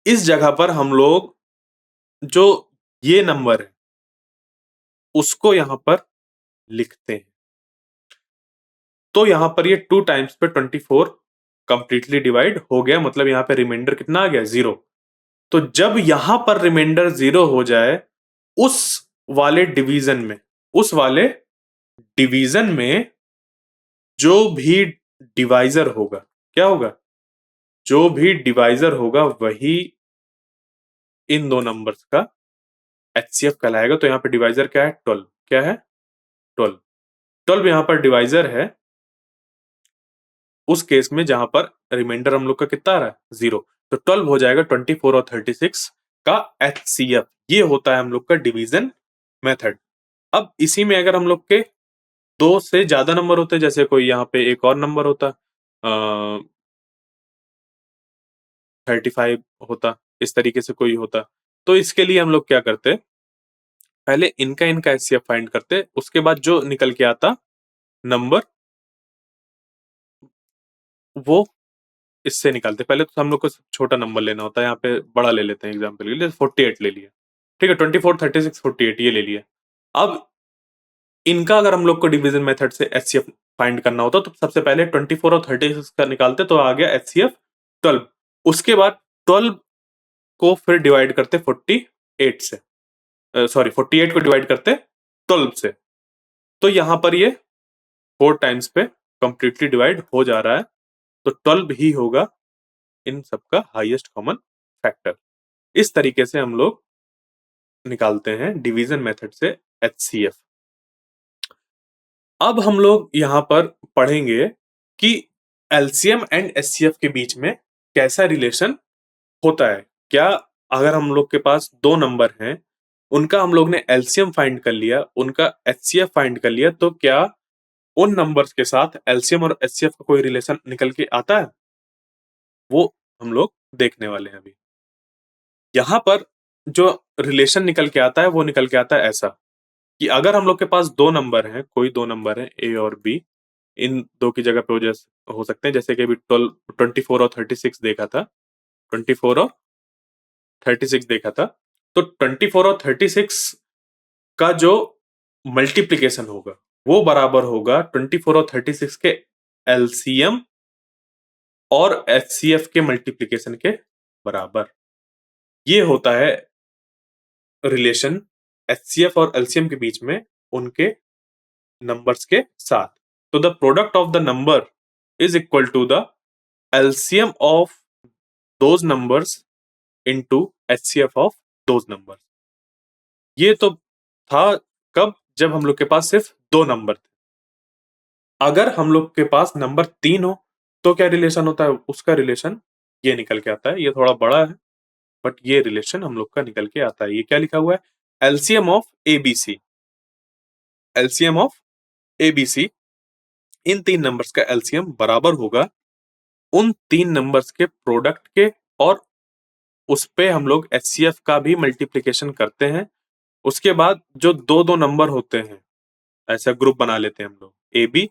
इस जगह पर हम लोग जो ये नंबर है उसको यहां पर लिखते हैं। तो यहां पर ये 2 टाइम्स पे 24 कंप्लीटली डिवाइड हो गया, मतलब यहां पे रिमाइंडर कितना आ गया 0। तो जब यहां पर रिमाइंडर 0 हो जाए उस वाले डिवीजन में, उस वाले डिवीजन में जो भी डिवाइजर होगा, क्या होगा, जो भी डिवाइजर होगा वही इन दो नंबर्स का एचसीएफ कहलाएगा। तो यहां पे डिवाइजर क्या है 12, क्या है 12। 12 यहाँ पर डिवाइजर है उस केस में जहां पर रिमाइंडर हम लोग का कितना आ रहा है, 0। तो 12 हो जाएगा 24 और 36 का HCF। ये होता है हम लोग का डिवीजन मेथड। अब इसी में अगर हम लोग के दो से ज्यादा नंबर होते, जैसे कोई यहाँ पे एक और नंबर होता, 35 होता, इस तरीके से कोई होता, तो इसके लिए हम लोग क्या करते, पहले इनका इनका HCF फाइंड करते, उसके बाद जो निकल के आता नंबर वो इससे निकालते। पहले तो हम लोग को छोटा नंबर लेना होता है, यहाँ पे बड़ा ले लेते हैं एग्जाम्पल के लिए, 48 ले लिया, ठीक है, 24, 36, 48 ये ले लिया। अब इनका अगर हम लोग को डिवीजन मेथड से HCF फाइंड करना होता तो सबसे पहले 24 और 36 का निकालते, तो आ गया HCF 12। उसके बाद 12 को फिर डिवाइड करते 48 से, सॉरी 48 को डिवाइड करते 12 से, तो यहां पर ये 4 टाइम्स पे कंप्लीटली डिवाइड हो जा रहा है, तो 12 ही होगा इन सबका हाईएस्ट कॉमन फैक्टर। इस तरीके से हम लोग निकालते हैं डिवीजन मेथड से HCF। अब हम लोग यहां पर पढ़ेंगे कि LCM एंड HCF के बीच में कैसा रिलेशन होता है। क्या अगर हम लोग के पास दो नंबर हैं, उनका हम लोग ने LCM फाइंड कर लिया, उनका HCF फाइंड कर लिया, तो क्या उन नंबर्स के साथ LCM और HCF का कोई रिलेशन निकल के आता है? वो हम लोग देखने वाले हैं अभी। यहां पर जो रिलेशन निकल के आता है वो निकल के आता है ऐसा कि अगर हम लोग के पास दो नंबर हैं, कोई दो नंबर हैं A और B, इन दो की जगह पे हो सकते हैं, जैसे कि अभी 24 और 36 देखा था, 24 और 36 देखा था, तो 24 और 36 का जो मल्टीप्लीकेशन होगा वो बराबर होगा 24 और 36 के LCM और HCF के मल्टीप्लीकेशन के बराबर। ये होता है रिलेशन HCF और LCM के बीच में उनके नंबर्स के साथ। तो the product of the number is equal to the LCM of those numbers into HCF of those numbers. ये तो था कब, जब हम लोग के पास सिर्फ दो नंबर थे। अगर हम लोग के पास नंबर 3 हो तो क्या रिलेशन होता है, उसका रिलेशन ये निकल के आता है। ये थोड़ा बड़ा है बट ये रिलेशन हम लोग का निकल के आता है। ये क्या लिखा हुआ है, LCM of ABC, LCM of ABC, इन तीन नंबर्स का LCM बराबर होगा उन तीन नंबर्स के प्रोडक्ट के, और उस पे हम लोग HCF का भी मल्टीप्लीकेशन करते हैं। उसके बाद जो दो दो नंबर होते हैं, ऐसा ग्रुप बना लेते हैं हम लोग, AB,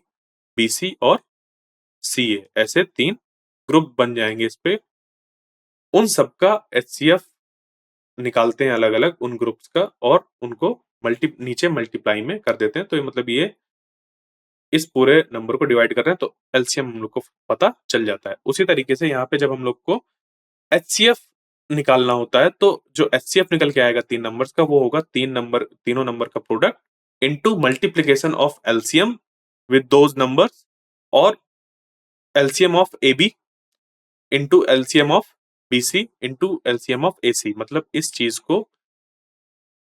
BC और CA, ऐसे तीन ग्रुप बन जाएंगे इस पे। उन सबका HCF निकालते हैं अलग अलग उन ग्रुप्स का, और उनको नीचे मल्टीप्लाई में कर देते हैं। तो ये मतलब ये इस पूरे नंबर को डिवाइड कर रहे हैं, तो LCM हम लोग को पता चल जाता है। उसी तरीके से यहाँ पे जब हम लोग को HCF निकालना होता है, तो जो HCF निकल के आएगा तीन नंबर्स का, वो होगा तीनों नंबर का product into multiplication of LCM with those numbers, और LCM of AB into LCM of BC into LCM of AC। मतलब इस चीज को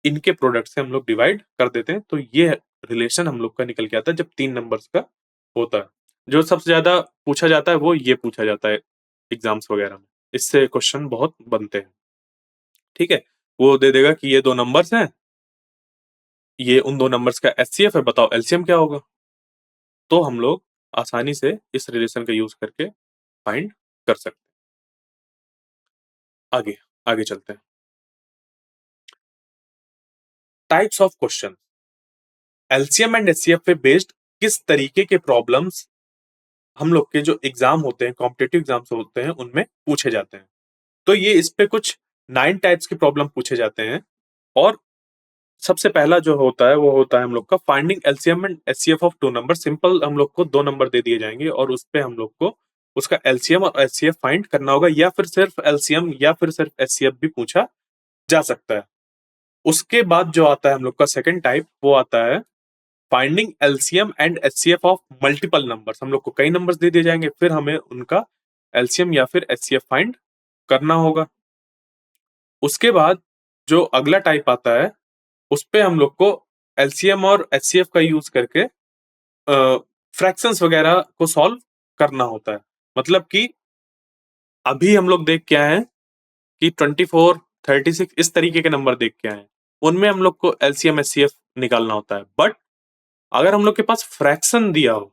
इनके प्रोडक्ट से हम लोग डिवाइड कर देते हैं, तो ये रिलेशन हम लोग का निकल के आता है जब तीन नंबर्स का होता है। जो सबसे ज्यादा पूछा जाता है वो ये पूछा जाता है एग्जाम्स वगैरह में, इससे क्वेश्चन बहुत बनते हैं। ठीक है, वो दे देगा कि ये दो नंबर्स हैं, ये उन दो नंबर्स का HCF है, बताओ LCM क्या होगा। तो हम लोग आसानी से इस रिलेशन का यूज करके फाइंड कर सकते हैं। आगे आगे चलते हैं। Types of question, LCM and HCF पे बेस्ड किस तरीके के प्रॉब्लम्स हम लोग के जो एग्जाम होते हैं, कॉम्पिटेटिव एग्जाम्स होते हैं, उनमें पूछे जाते हैं। तो ये इस पे कुछ 9 टाइप्स के प्रॉब्लम पूछे जाते हैं। और सबसे पहला जो होता है वो होता है हम लोग का finding LCM and HCF of two number. Simple हम लोग को दो नंबर दे दिए जाएंगे और उस पे हम लोग को उसका LCM और HCF फाइंड करना होगा, या फिर सिर्फ LCM या फिर सिर्फ HCF भी पूछा जा सकता है। उसके बाद जो आता है हम लोग का सेकंड टाइप, वो आता है finding LCM and HCF of multiple numbers. हम लोग को कई नंबर्स दे दिए जाएंगे, फिर हमें उनका LCM या फिर HCF फाइंड करना होगा। उसके बाद जो अगला टाइप आता है, उस पे हम लोग को LCM और HCF का यूज करके फ्रैक्शंस वगैरह को सॉल्व करना होता है। मतलब कि अभी हम लोग देख के आए हैं कि 24, 36 इस तरीके के नंबर देख के आए हैं। उनमें हम लोग को एलसीएम एचसीएफ निकालना होता है। बट अगर हम लोग के पास फ्रैक्शन दिया हो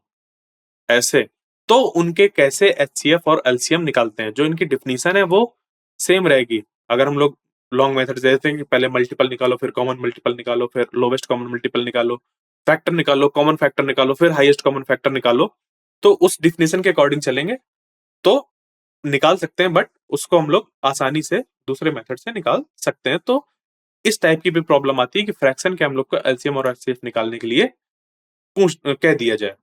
ऐसे, तो उनके कैसे एचसीएफ और एलसीएम निकालते हैं, जो इनकी डिफिनीशन है वो सेम रहेगी। अगर हम लोग लॉन्ग मेथड देते हैं कि पहले मल्टीपल निकालो, फिर कॉमन मल्टीपल निकालो, फिर लोवेस्ट कॉमन मल्टीपल निकालो, फैक्टर निकालो, कॉमन फैक्टर निकालो, फिर हाईएस्ट कॉमन फैक्टर निकालो, तो उस डिफिनीशन के अकॉर्डिंग चलेंगे तो निकाल सकते हैं। बट उसको हम लोग आसानी से दूसरे मेथड से निकाल सकते हैं। तो इस टाइप की भी प्रॉब्लम आती है कि फ्रैक्शन के हम लोग को एलसीएम और एचसीएफ निकालने के लिए पूछ कह दिया जाए।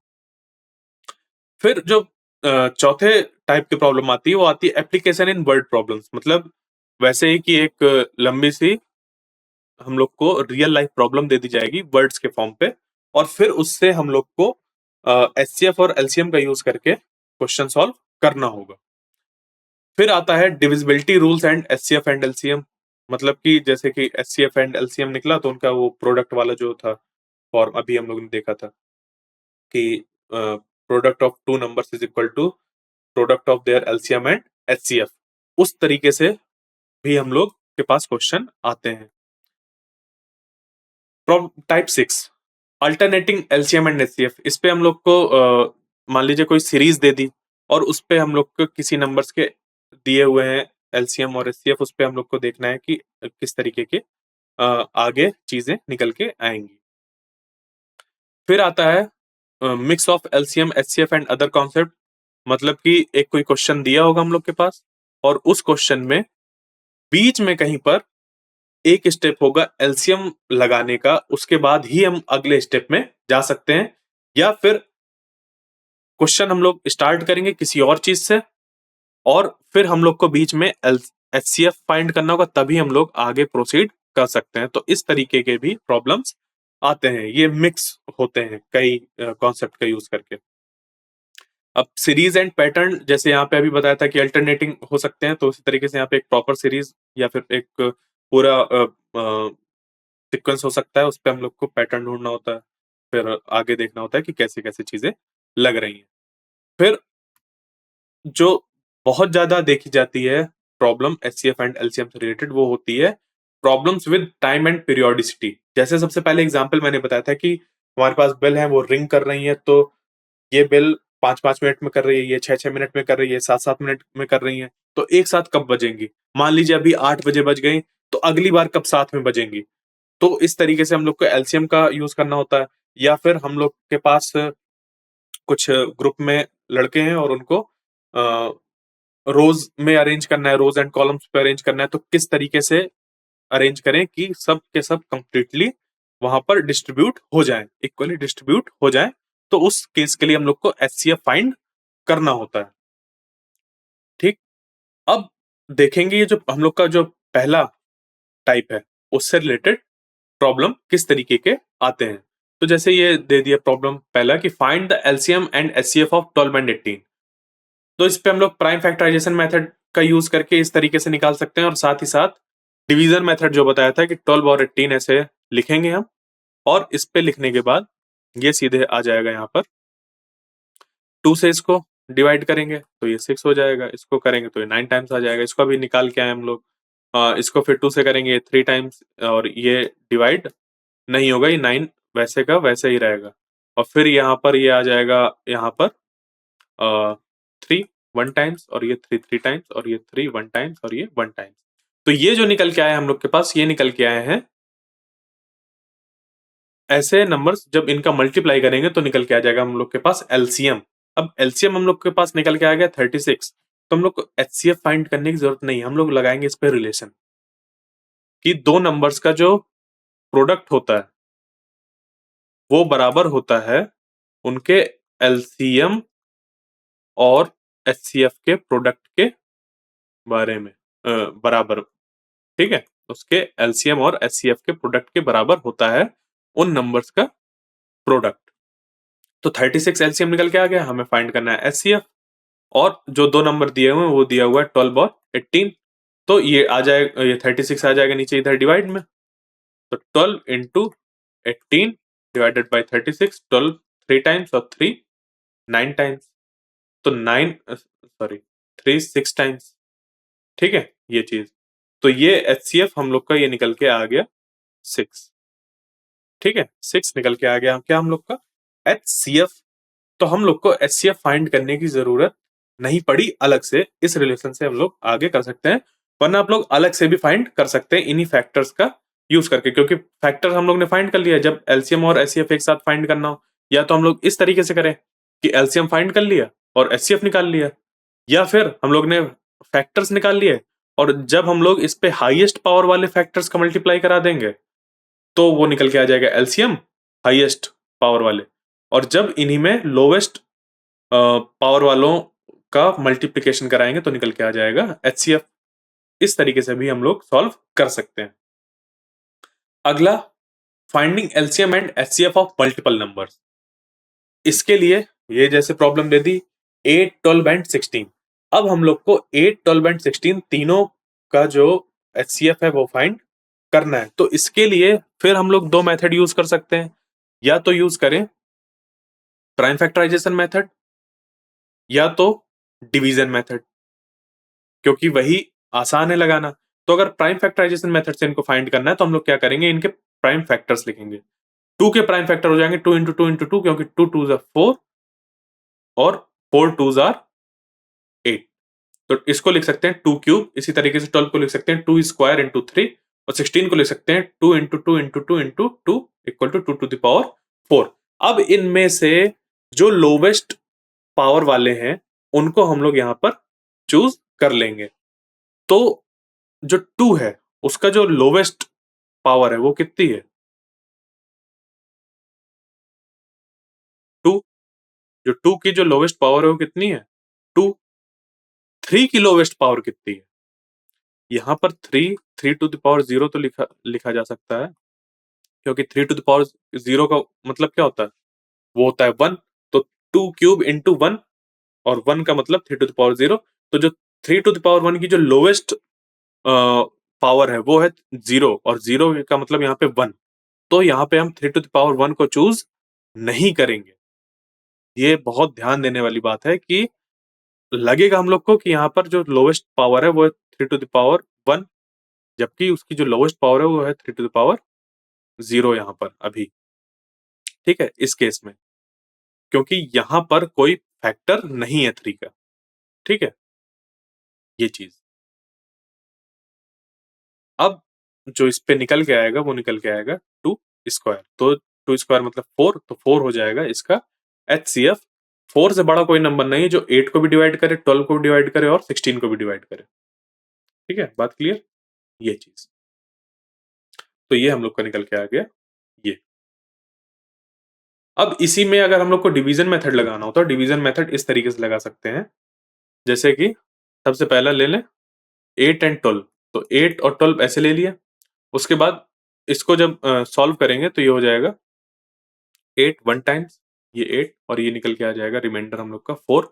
फिर जो चौथे टाइप की प्रॉब्लम आती है वो आती है एप्लीकेशन इन वर्ड प्रॉब्लम्स। मतलब वैसे ही कि एक लंबी सी हम लोग को रियल लाइफ प्रॉब्लम दे दी जाएगी वर्ड्स के फॉर्म पे, और फिर उससे हम लोग को एचसीएफ और एलसीएम का यूज करके क्वेश्चन सॉल्व करना होगा। फिर आता है divisibility rules and HCF and LCM. मतलब कि जैसे कि एचसीएफ एंड एलसीएम निकला तो उनका वो प्रोडक्ट वाला जो था फॉर्म अभी हम लोग ने देखा था कि product of two numbers is equal to product of their LCM and HCF. उस तरीके से भी हम लोग के पास क्वेश्चन आते हैं। Type 6 alternating LCM and HCF. इस पे हम लोग को मान लीजिए कोई सीरीज दे दी और उस पे हम लोग को किसी नंबर्स के दिए हुए हैं एलसीएम और एचसीएफ, उस पे हम लोग को देखना है कि किस तरीके के आगे चीजें निकल के आएंगी। फिर आता है mix of LCM HCF and other concept. मतलब कि एक कोई क्वेश्चन दिया होगा हम लोग के पास और उस क्वेश्चन में बीच में कहीं पर एक स्टेप होगा एलसीएम लगाने का, उसके बाद ही हम अगले स्टेप में जा सकते हैं। या फिर क्वेश्चन हम लोग स्टार्ट करेंगे किसी और चीज से और फिर हम लोग को बीच में एचसीएफ फाइंड करना होगा, तभी हम लोग आगे प्रोसीड कर सकते हैं। तो इस तरीके के भी प्रॉब्लम्स आते हैं, ये मिक्स होते हैं कई कॉन्सेप्ट का यूज करके। अब सीरीज एंड पैटर्न, जैसे यहाँ पे अभी बताया था कि अल्टरनेटिंग हो सकते हैं, तो उसी तरीके से यहाँ पे एक प्रॉपर सीरीज या फिर एक पूरा सीक्वेंस हो सकता है, उस पर हम लोग को पैटर्न ढूंढना होता है, फिर आगे देखना होता है कि कैसे कैसे चीजें लग रही हैं। फिर जो बहुत ज्यादा देखी जाती है प्रॉब्लम एचसीएफ एंड एलसीएम से रिलेटेड, वो होती है problems with time and periodicity. जैसे सबसे पहले एग्जांपल मैंने बताया था कि हमारे पास बेल है, वो रिंग कर रही है, तो ये बेल 5-5 मिनट में कर रही है, ये 6-6 मिनट में कर रही है, 7-7 मिनट में कर रही है, तो एक साथ कब बजेंगी? मान लीजिए अभी 8 बजे बज गई, तो अगली बार कब साथ में बजेंगी? तो इस तरीके से हम लोग को एलसीएम का यूज करना होता है। या फिर हम लोग के पास कुछ ग्रुप में लड़के हैं और उनको रोज में अरेंज करना है, रोज एंड कॉलम्स पे अरेंज करना है, तो किस तरीके से अरेंज करें कि सब के सब कंप्लीटली वहां पर डिस्ट्रीब्यूट हो जाए, इक्वली डिस्ट्रीब्यूट हो जाए। तो उस केस के लिए हम लोग को एचसीएफ फाइंड करना होता है। ठीक, अब देखेंगे ये जो हम लोग का जो पहला टाइप है उससे रिलेटेड प्रॉब्लम किस तरीके के आते हैं। तो जैसे ये दे दिया प्रॉब्लम पहला कि find the LCM and HCF of 12 and 18। तो इस पे हम लोग प्राइम फैक्टराइजेशन मेथड का यूज करके इस तरीके से निकाल सकते हैं, और साथ ही साथ डिवीजन मेथड जो बताया था कि 12 और 18 ऐसे लिखेंगे हम, और इस पे लिखने के बाद ये सीधे आ जाएगा यहाँ पर 2 से इसको डिवाइड करेंगे तो ये 6 हो जाएगा, इसको करेंगे तो ये 9 टाइम्स आ जाएगा। इसको भी निकाल के आए हम लोग। इसको फिर 2 से करेंगे 3 टाइम्स, और ये डिवाइड नहीं होगा, ये 9 वैसे का वैसे ही रहेगा। और फिर यहाँ पर ये आ जाएगा, यहाँ पर 3 1 टाइम्स, और ये 3 3 टाइम्स, और ये 3 1 टाइम्स, और ये 1 टाइम्स। तो ये जो निकल के आए हम लोग के पास, ये निकल के आए हैं ऐसे नंबर्स। जब इनका मल्टीप्लाई करेंगे तो निकल के आ जाएगा हम लोग के पास एलसीएम। अब एलसीएम हम लोग के पास निकल के आ गया 36। तो हम लोग को एचसीएफ फाइंड करने की जरूरत नहीं, हम लोग लगाएंगे इस पे रिलेशन कि दो नंबर्स का जो प्रोडक्ट होता है वो बराबर होता है उनके एलसीएम और एचसीएफ के प्रोडक्ट के बारे में, बराबर। ठीक है, उसके एलसीएम और एचसीएफ के प्रोडक्ट के बराबर होता है उन नंबर्स का प्रोडक्ट। तो 36 एलसीएम निकल के आ गया, हमें फाइंड करना है एचसीएफ। और जो दो नंबर दिए हुए हैं वो दिया हुआ है 12 और 18। तो ये आ जाएगा, ये 36 आ जाएगा नीचे इधर डिवाइड में। तो 12 इंटू 18 डिवाइडेड बाई 36, 12 3 टाइम्स और 3 9 टाइम्स, तो 3 6 टाइम्स, ठीक है ये चीज। तो ये एचसीएफ हम लोग का ये निकल के आ गया 6, ठीक है 6 निकल के आ गया क्या हम लोग का एचसीएफ। तो हम लोग को एचसीएफ फाइंड करने की जरूरत नहीं पड़ी अलग से, इस रिलेशन से हम लोग आगे कर सकते हैं, वरना आप लोग अलग से भी फाइंड कर सकते हैं इन्हीं फैक्टर्स का यूज करके, क्योंकि फैक्टर हम लोग ने फाइंड कर लिया। जब एलसीएम और एचसीएफ एक साथ फाइंड करना हो, या तो हम लोग इस तरीके से करें कि एलसीएम फाइंड कर लिया और एचसीएफ निकाल लिया, या फिर हम लोग ने फैक्टर्स निकाल लिए और जब हम लोग इस पे हाईएस्ट पावर वाले फैक्टर्स का मल्टीप्लाई करा देंगे तो वो निकल के आ जाएगा एलसीएम हाईएस्ट पावर वाले, और जब इन्हीं में लोवेस्ट पावर वालों का मल्टीप्लिकेशन कराएंगे तो निकल के आ जाएगा एचसीएफ। इस तरीके से भी हम लोग सॉल्व कर सकते हैं। अगला, finding LCM and HCF of multiple numbers. इसके लिए ये जैसे प्रॉब्लम दे दी 8 12 एंड 16। अब हम लोग को 8 12 एंड 16 तीनों का जो एचसीएफ है वो फाइंड करना है। तो इसके लिए फिर हम लोग दो मेथड यूज कर सकते हैं, या तो यूज करें प्राइम फैक्टराइजेशन मेथड या तो डिवीजन मेथड, क्योंकि वही आसान है लगाना। तो अगर प्राइम फैक्टराइजेशन मेथड से इनको फाइंड करना है तो हम लोग क्या करेंगे, इनके प्राइम फैक्टर्स लिखेंगे। 2 के प्राइम फैक्टर हो जाएंगे 2 इंटू 2 इंटू 2, क्योंकि 2 2 आर 4 और 4 2 आर 8। तो इसको लिख सकते हैं 2 क्यूब। इसी तरीके से 12 को लिख सकते हैं 2 स्क्वायर इंटू 3, और 16 को लिख सकते हैं 2 into 2 into 2 into 2 equal to 2 to the power 4। अब इनमें से जो लोवेस्ट पावर वाले हैं उनको हम लोग यहां पर चूज कर लेंगे। तो जो 2 है उसका जो लोवेस्ट पावर है वो कितनी है, 2। जो 2 की जो लोवेस्ट पावर है वो कितनी है, 2। 3 की लोवेस्ट पावर कितनी है, यहां पर 3 टू द पावर 0 तो लिखा लिखा जा सकता है, क्योंकि 3 टू द पावर 0 का मतलब क्या होता है, वो होता है 1। तो 2 क्यूब इंटू 1, और 1 का मतलब 3 टू द पावर 0। तो जो 3 टू द पावर 1 की जो लोवेस्ट पावर है वो है 0, और 0 का मतलब यहाँ पे 1। तो यहाँ पे हम 3 टू द पावर 1 को चूज नहीं करेंगे। ये बहुत ध्यान देने वाली बात है कि लगेगा हम लोग को कि यहाँ पर जो लोवेस्ट पावर है वो है 3 टू द पावर 1, जबकि उसकी जो लोवेस्ट पावर है वो है 3 टू द पावर 0 यहाँ पर अभी, ठीक है इस केस में, क्योंकि यहाँ पर कोई फैक्टर नहीं है 3 का, ठीक है ये चीज। अब जो इस पे निकल के आएगा वो निकल के आएगा 2 स्क्वायर। तो 2 स्क्वायर मतलब 4, तो 4 हो जाएगा इसका एचसीएफ। 4 से बड़ा कोई नंबर नहीं है जो 8 को भी डिवाइड करे, 12 को भी डिवाइड करे और 16 को भी डिवाइड करे, ठीक है बात क्लियर ये चीज। तो ये हम लोग का निकल के आ गया ये। अब इसी में अगर हम लोग को डिवीजन मेथड लगाना हो तो डिवीजन मेथड इस तरीके से लगा सकते हैं, जैसे कि सबसे पहला ले लें 8 एंड 12। तो 8 और 12 ऐसे ले लिया, उसके बाद इसको जब सॉल्व करेंगे तो ये हो जाएगा 8 1 टाइम्स, ये 8 और ये निकल के आ जाएगा रिमाइंडर हम लोग का 4।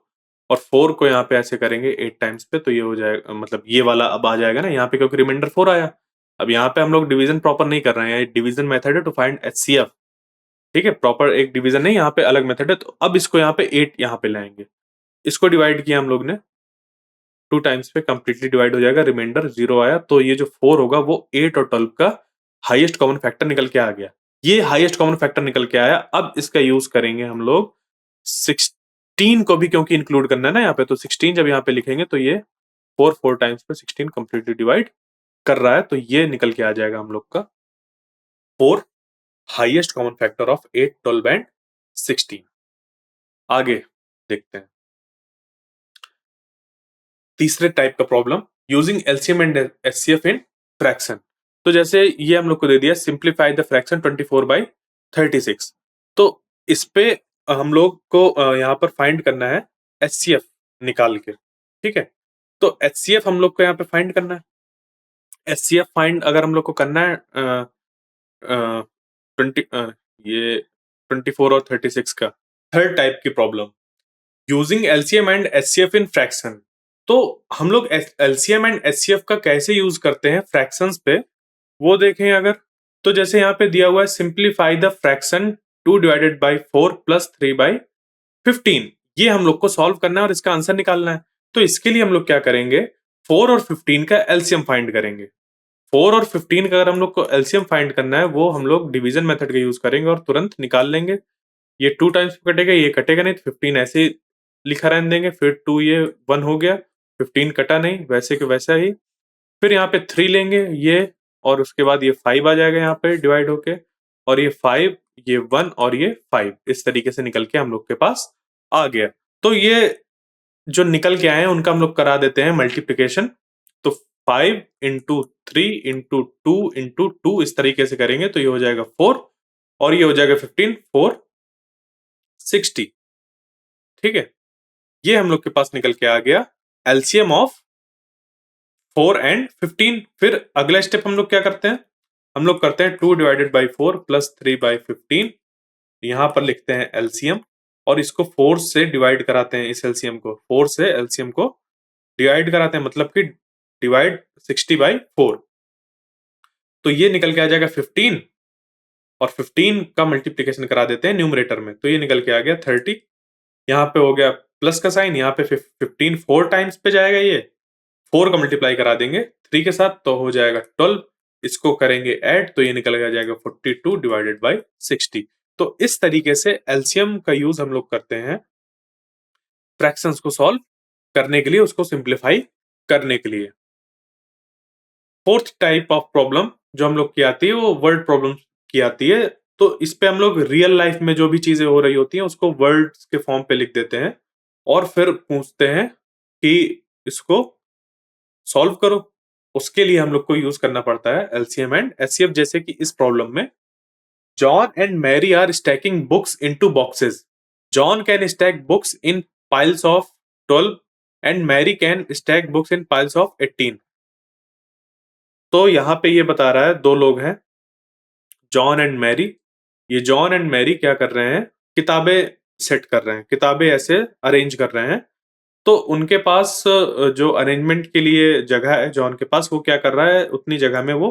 और 4 को यहाँ पे ऐसे करेंगे 8 टाइम्स पे, तो ये हो जाएगा मतलब ये वाला अब आ जाएगा ना यहाँ पे, क्योंकि रिमाइंडर 4 आया। अब यहाँ पे हम लोग डिवीजन प्रॉपर नहीं कर रहे हैं, डिवीजन मेथड है टू फाइंड एचसीएफ, ठीक है प्रॉपर एक डिवीजन नहीं, यहाँ पे अलग मेथड है। तो अब इसको यहाँ पे 8 यहाँ पे लाएंगे, इसको डिवाइड किया हम लोग ने 2 टाइम्स पे, कंप्लीटली डिवाइड हो जाएगा, रिमाइंडर 0 आया। तो ये जो 4 होगा वो 8 और 12 का हाईएस्ट कॉमन फैक्टर निकल के आ गया, ये हाईएस्ट कॉमन फैक्टर निकल के आया। अब इसका यूज करेंगे हम लोग 16 को भी, क्योंकि इंक्लूड करना है ना यहाँ पे, तो 16 जब यहाँ पे लिखेंगे तो ये 4 टाइम्स पे 16 कंप्लीटली डिवाइड कर रहा है, तो ये निकल के आ जाएगा हम लोग का 4 highest common factor of 8 12 and 16। आगे देखते हैं तीसरे टाइप का problem, using LCM and HCF in fraction. तो जैसे ये हम लोग को दे दिया सिंप्लीफाई द फ्रैक्शन 24/36। तो इस पे हम लोग को यहाँ पर फाइंड करना है एचसीएफ निकाल के, ठीक है। तो एचसीएफ हम लोग को यहाँ पे फाइंड करना है। एचसीएफ फाइंड अगर हम लोग को करना है 20 ये 24 और 36 का। थर्ड टाइप की problem, using LCM and HCF in fraction. तो हम लोग एलसीएम एंड एचसीएफ का कैसे यूज करते हैं फ्रैक्शंस पे वो देखें अगर, तो जैसे यहाँ पे दिया हुआ है simplify the fraction 2 divided by 4 plus 3 by 15। ये हम लोग को सॉल्व करना है और इसका आंसर निकालना है। तो इसके लिए हम लोग क्या करेंगे, 4 और 15 का एलसीएम फाइंड करेंगे। 4 और 15 का अगर हम लोग को एलसीएम फाइंड करना है, वो हम लोग डिवीजन मेथड का यूज करेंगे और तुरंत निकाल लेंगे। ये 2 टाइम्स कटेगा, ये कटेगा नहीं, तो 15 ऐसे ही लिखा रहने देंगे। फिर 2 ये 1 हो गया, 15 कटा नहीं, वैसे के वैसा ही। फिर यहाँ पे 3 लेंगे ये, और उसके बाद ये 5 आ जाएगा यहाँ पे डिवाइड होके, और ये 5, ये 1 और ये 5 इस तरीके से निकल के हम लोग के पास आ गया। तो ये जो निकल के आए हैं उनका हम लोग करा देते हैं मल्टीप्लिकेशन। तो 5 इंटू 3 इंटू 2 इंटू 2 इस तरीके से करेंगे तो ये हो जाएगा 4, और ये हो जाएगा 15, 4 60। ठीक है, ये हम लोग के पास निकल के आ गया एलसीएम ऑफ 4 एंड 15। फिर अगला स्टेप हम लोग क्या करते हैं, हम लोग करते हैं 2 डिवाइडेड बाई 4 प्लस 3 बाई 15। यहां पर लिखते हैं एलसीएम, और इसको 4 से डिवाइड कराते हैं। इस एलसीएम को 4 से एलसीएम को डिवाइड कराते हैं, मतलब कि डिवाइड 60 बाई 4। तो ये निकल के आ जाएगा 15, और 15 का मल्टीप्लीकेशन करा देते हैं न्यूमरेटर में, तो ये निकल के आ गया 30। यहाँ पे हो गया प्लस का साइन, यहाँ पे 15 4 टाइम्स पे जाएगा, ये 4 का मल्टीप्लाई करा देंगे 3 के साथ तो हो जाएगा 12। इसको करेंगे ऐड तो ये निकल के आ जाएगा 42 डिवाइडेड बाई 60। तो इस तरीके से एलसीएम का यूज हम लोग करते हैं फ्रैक्शंस को सॉल्व करने के लिए, उसको सिंप्लीफाई करने के लिए। फोर्थ टाइप ऑफ प्रॉब्लम जो हम लोग की आती है वो वर्ड प्रॉब्लम की आती है। तो इस पे हम लोग रियल लाइफ में जो भी चीजें हो रही होती हैं उसको वर्ड्स के फॉर्म पे लिख देते हैं, और फिर पूछते हैं कि इसको सॉल्व करो। उसके लिए हम लोग को यूज करना पड़ता है एलसीएम एंड एचसीएफ। जैसे कि इस प्रॉब्लम में John and Mary are stacking books into boxes. John can stack books in piles of 12 and Mary can stack books in piles of 18। तो यहाँ पे ये बता रहा है दो लोग हैं, जॉन एंड मैरी। ये जॉन एंड मैरी क्या कर रहे हैं, किताबें सेट कर रहे हैं, किताबें ऐसे अरेंज कर रहे हैं। तो उनके पास जो अरेंजमेंट के लिए जगह है जॉन के पास, वो क्या कर रहा है, उतनी जगह में वो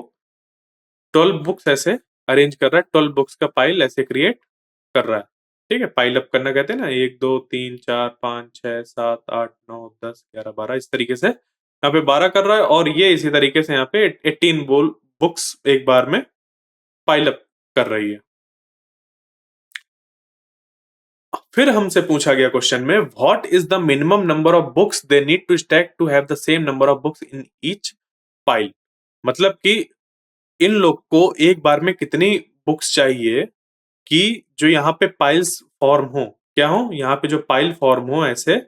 12 बुक्स ऐसे अरेंज कर रहा है। 12 बुक्स का पाइल ऐसे क्रिएट कर रहा है। ठीक है, पाइल अप करना कहते हैं ना, 1 2 3 4 5 6 7 8 9 10 11 12 इस तरीके से यहाँ पे 12 कर रहा है, और ये इसी तरीके से यहाँ पे 18 बोल बुक्स एक बार में पाइल अप कर रही है। फिर हमसे पूछा गया क्वेश्चन में, what is the minimum number of books they need to stack to have the same number of books in each pile. मतलब कि इन लोग को एक बार में कितनी बुक्स चाहिए कि जो यहाँ पे पाइल्स फॉर्म हो, क्या हो यहाँ पे जो पाइल फॉर्म हो ऐसे,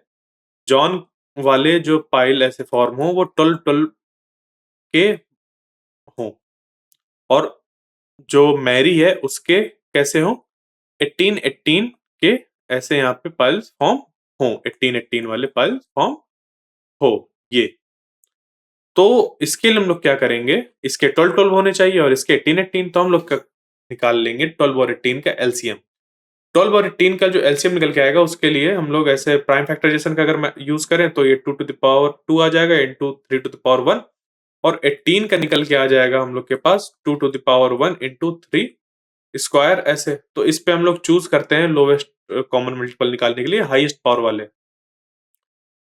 जॉन वाले जो पाइल ऐसे फॉर्म हो वो 12 12 के हो, और जो मैरी है उसके कैसे हो, 18 18 के ऐसे यहाँ पे पाइल्स फॉर्म हो, 18 18 वाले पाइल्स फॉर्म हो ये। तो इसके लिए हम लोग क्या करेंगे, इसके 12 12 होने चाहिए और इसके 18 18, तो हम लोग निकाल लेंगे 12 और 18 का एलसीएम। 12 और 18 का जो एलसीएम निकल के आएगा उसके लिए हम लोग ऐसे प्राइम फैक्टराइजेशन का अगर यूज करें तो ये 2 टू द पावर 2 आ जाएगा इंटू 3 टू द पावर 1, और 18 का निकल के आ जाएगा हम लोग के पास 2 to the power 1 into 3 square ऐसे। तो इस पे हम लोग चूज करते हैं लोवेस्ट कॉमन मल्टीपल निकालने के लिए हाईएस्ट पावर वाले।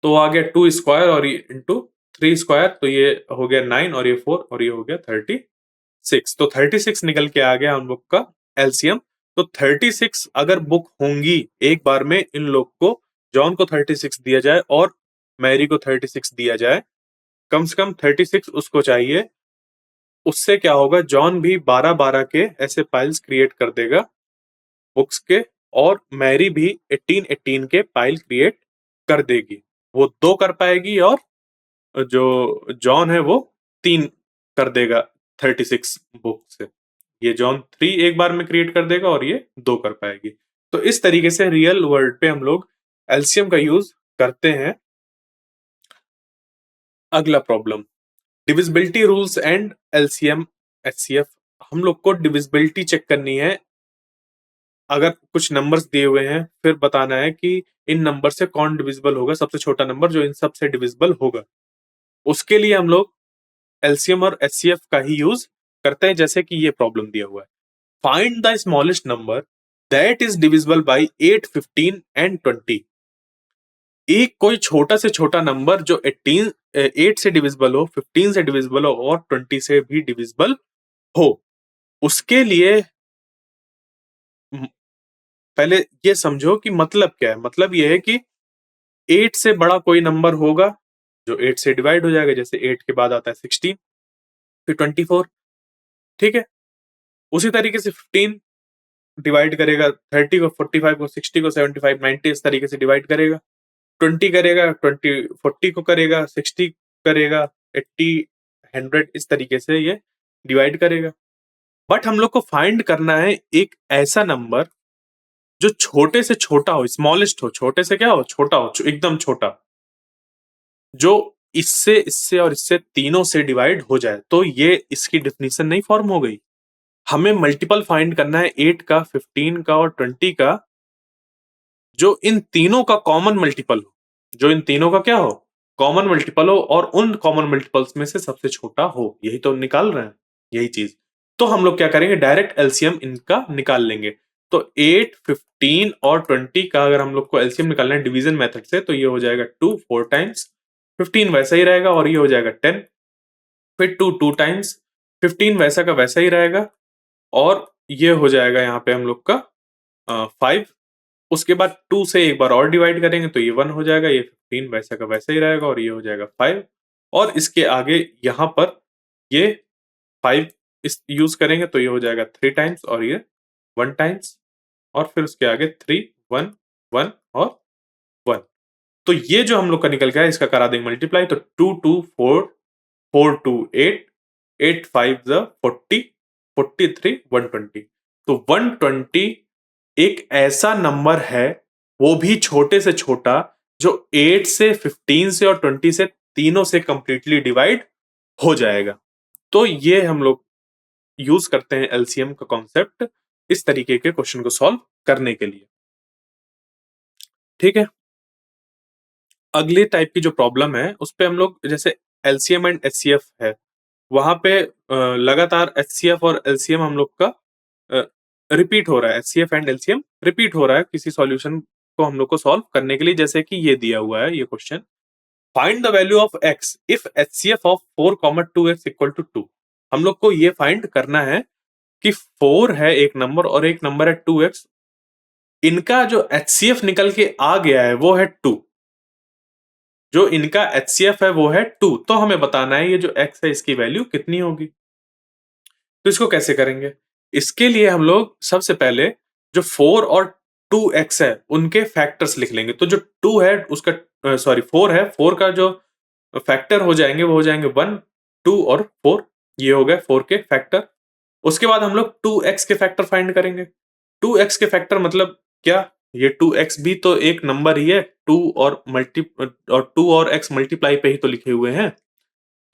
तो आ गया 2 स्क्वायर और ये इंटू 3 स्क्वायर, तो ये हो गया 9 और ये 4 और ये हो गया 36। तो 36 निकल के आ गया हम लोग का एलसीएम। तो 36 अगर बुक होंगी एक बार में, इन लोग को जॉन को 36 दिया जाए और मैरी को 36 दिया जाए, कम से कम 36 उसको चाहिए। उससे क्या होगा, जॉन भी 12 12 के ऐसे पाइल्स क्रिएट कर देगा बुक्स के, और मैरी भी 18 18 के पाइल क्रिएट कर देगी। वो 2 कर पाएगी और जो जॉन है वो 3 कर देगा 36 बुक से। ये जॉन 3 एक बार में क्रिएट कर देगा और ये 2 कर पाएगी। तो इस तरीके से रियल वर्ल्ड पे हम लोग एलसीएम का यूज करते हैं। अगला problem, divisibility rules and LCM HCF. हम लोग को डिविजिबिलिटी चेक करनी है। अगर कुछ नंबर्स दिए हुए हैं फिर बताना है कि इन नंबर से कौन डिविजिबल होगा, सबसे छोटा नंबर जो इन सब से डिविजिबल होगा। उसके लिए हम लोग एलसीएम और एचसीएफ का ही यूज करते हैं, जैसे कि ये प्रॉब्लम दिया हुआ है। Find the smallest number that is divisible by 8, 15 and 20। एक कोई छोटा से छोटा नंबर जो 8 से डिविजिबल हो, 15 से डिविजिबल हो और 20 से भी डिविजिबल हो, उसके लिए पहले ये समझो कि मतलब क्या है। मतलब ये है कि 8 से बड़ा कोई नंबर होगा जो 8 से डिवाइड हो जाएगा, जैसे 8 के बाद आता है 16, फिर 24। ठीक है, उसी तरीके से 15 डिवाइड करेगा 30 को, 45 को, 60 को, 75, 90 इस तरीके से डिवाइड करेगा। 20 करेगा 20, 40 को करेगा, 60 करेगा, 80, 100 इस तरीके से ये डिवाइड करेगा। बट हम लोग को फाइंड करना है एक ऐसा नंबर जो छोटे से छोटा हो, स्मॉलेस्ट हो। छोटे से क्या हो, छोटा हो, एकदम छोटा, जो इससे, इससे और इससे तीनों से डिवाइड हो जाए। तो ये इसकी डेफिनेशन नहीं फॉर्म हो गई। हमें मल्टीपल फाइंड करना है 8 का, 15 का और 20 का, जो इन तीनों का कॉमन मल्टीपल हो। जो इन तीनों का क्या हो, कॉमन मल्टीपल हो, और उन कॉमन मल्टीपल्स में से सबसे छोटा हो। यही तो निकाल रहे हैं, यही चीज। तो हम लोग क्या करेंगे, डायरेक्ट एलसीएम इनका निकाल लेंगे। तो 8, 15 और 20 का अगर हम लोग को एलसीएम निकालना है डिवीजन मेथड से, तो ये हो जाएगा 2 4 टाइम्स, 15 वैसा ही रहेगा और ये हो जाएगा 10, फिर 2 2 टाइम्स, 15 वैसा का वैसा ही रहेगा और ये हो जाएगा यहाँ पे हम लोग का 5। उसके बाद 2 से एक बार और डिवाइड करेंगे तो ये 1 हो जाएगा, ये 15 वैसा का वैसा ही रहेगा और ये हो जाएगा 5। और इसके आगे यहाँ पर ये 5 इस यूज करेंगे तो ये हो जाएगा 3 टाइम्स और ये 1 टाइम्स, और फिर उसके आगे 3 1 1 और 1। तो ये जो हम लोग का निकल गया इसका करा देंगे मल्टीप्लाई, तो 2 2 4 4 2 8 8 5 40 43 120। तो 120 एक ऐसा नंबर है, वो भी छोटे से छोटा, जो 8 से 15 से और 20 से तीनों से कंप्लीटली डिवाइड हो जाएगा। तो ये हम लोग यूज करते हैं एलसीएम का कॉन्सेप्ट इस तरीके के क्वेश्चन को सॉल्व करने के लिए। ठीक है, अगले टाइप की जो प्रॉब्लम है उस पे हम लोग, जैसे एलसीएम एंड एचसीएफ है, वहां पे लगातार एचसीएफ और एलसीएम हम लोग का रिपीट हो रहा है। एचसीएफ एंड एलसीएम रिपीट हो रहा है किसी सॉल्यूशन को हम लोग को सॉल्व करने के लिए। जैसे कि ये दिया हुआ है ये question, find the value of x if HCF of 4, 2x equal to 2। हम लोग को ये फाइंड करना है कि 4 है एक नंबर और एक नंबर है 2x, इनका जो एचसीएफ निकल के आ गया है वो है 2। जो इनका एचसीएफ है वो है 2, तो हमें बताना है ये जो x है इसकी वैल्यू कितनी होगी। तो इसको कैसे करेंगे, इसके लिए हम लोग सबसे पहले जो 4 और 2x है उनके फैक्टर्स लिख लेंगे। तो जो 2 है उसका, सॉरी 4 है, 4 का जो फैक्टर हो जाएंगे वो हो जाएंगे 1, 2 और 4। ये हो गए 4 के फैक्टर। उसके बाद हम लोग 2x के फैक्टर फाइंड करेंगे। 2x के फैक्टर मतलब क्या, ये 2x भी तो एक नंबर ही है, 2 और 2 और x मल्टीप्लाई पे ही तो लिखे हुए हैं।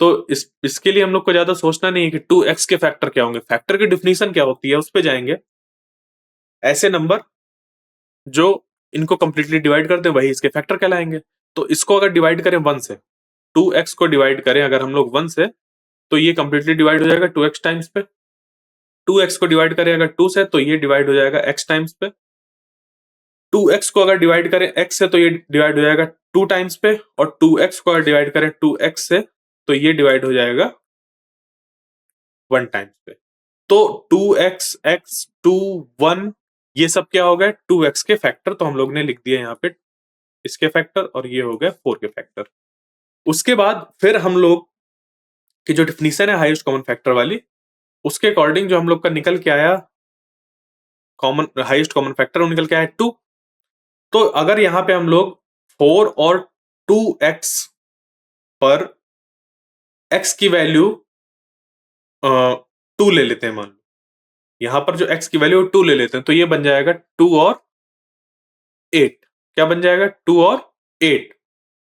तो इसके लिए हम लोग को ज्यादा सोचना नहीं है कि 2x के फैक्टर क्या होंगे। फैक्टर की डिफिनीशन क्या होती है उस पे जाएंगे। ऐसे नंबर जो इनको कंप्लीटली डिवाइड कर दे वही इसके फैक्टर कहलाएंगे। तो इसको अगर डिवाइड करें 1 से, 2x को डिवाइड करें अगर हम लोग 1 से, तो ये कंप्लीटली डिवाइड हो जाएगा 2x टाइम्स पे। 2x को डिवाइड करें अगर 2 से, तो ये डिवाइड हो जाएगा x टाइम्स पे। 2x को अगर डिवाइड करें x से, तो ये डिवाइड हो जाएगा 2 टाइम्स पे। और 2x को अगर डिवाइड करें 2x से, तो ये डिवाइड हो जाएगा 1 टाइम्स पे। तो 2x, x, 2, 1 ये सब क्या हो गए, 2x के फैक्टर। तो हम लोग ने लिख दिया यहाँ पे इसके फैक्टर, और ये हो गया 4 के फैक्टर। उसके बाद फिर हम लोग की जो डिफिनीशन है हाईएस्ट कॉमन फैक्टर वाली, उसके अकॉर्डिंग जो हम लोग का निकल के आया कॉमन हाईएस्ट कॉमन फैक्टर, वो निकल के आया 2। तो अगर यहाँ पे हम लोग 4 और 2x पर x की वैल्यू 2 ले लेते हैं, मान लो यहां पर जो x की वैल्यू 2 ले लेते हैं, तो ये बन जाएगा 2 और 8। क्या बन जाएगा, 2 और 8।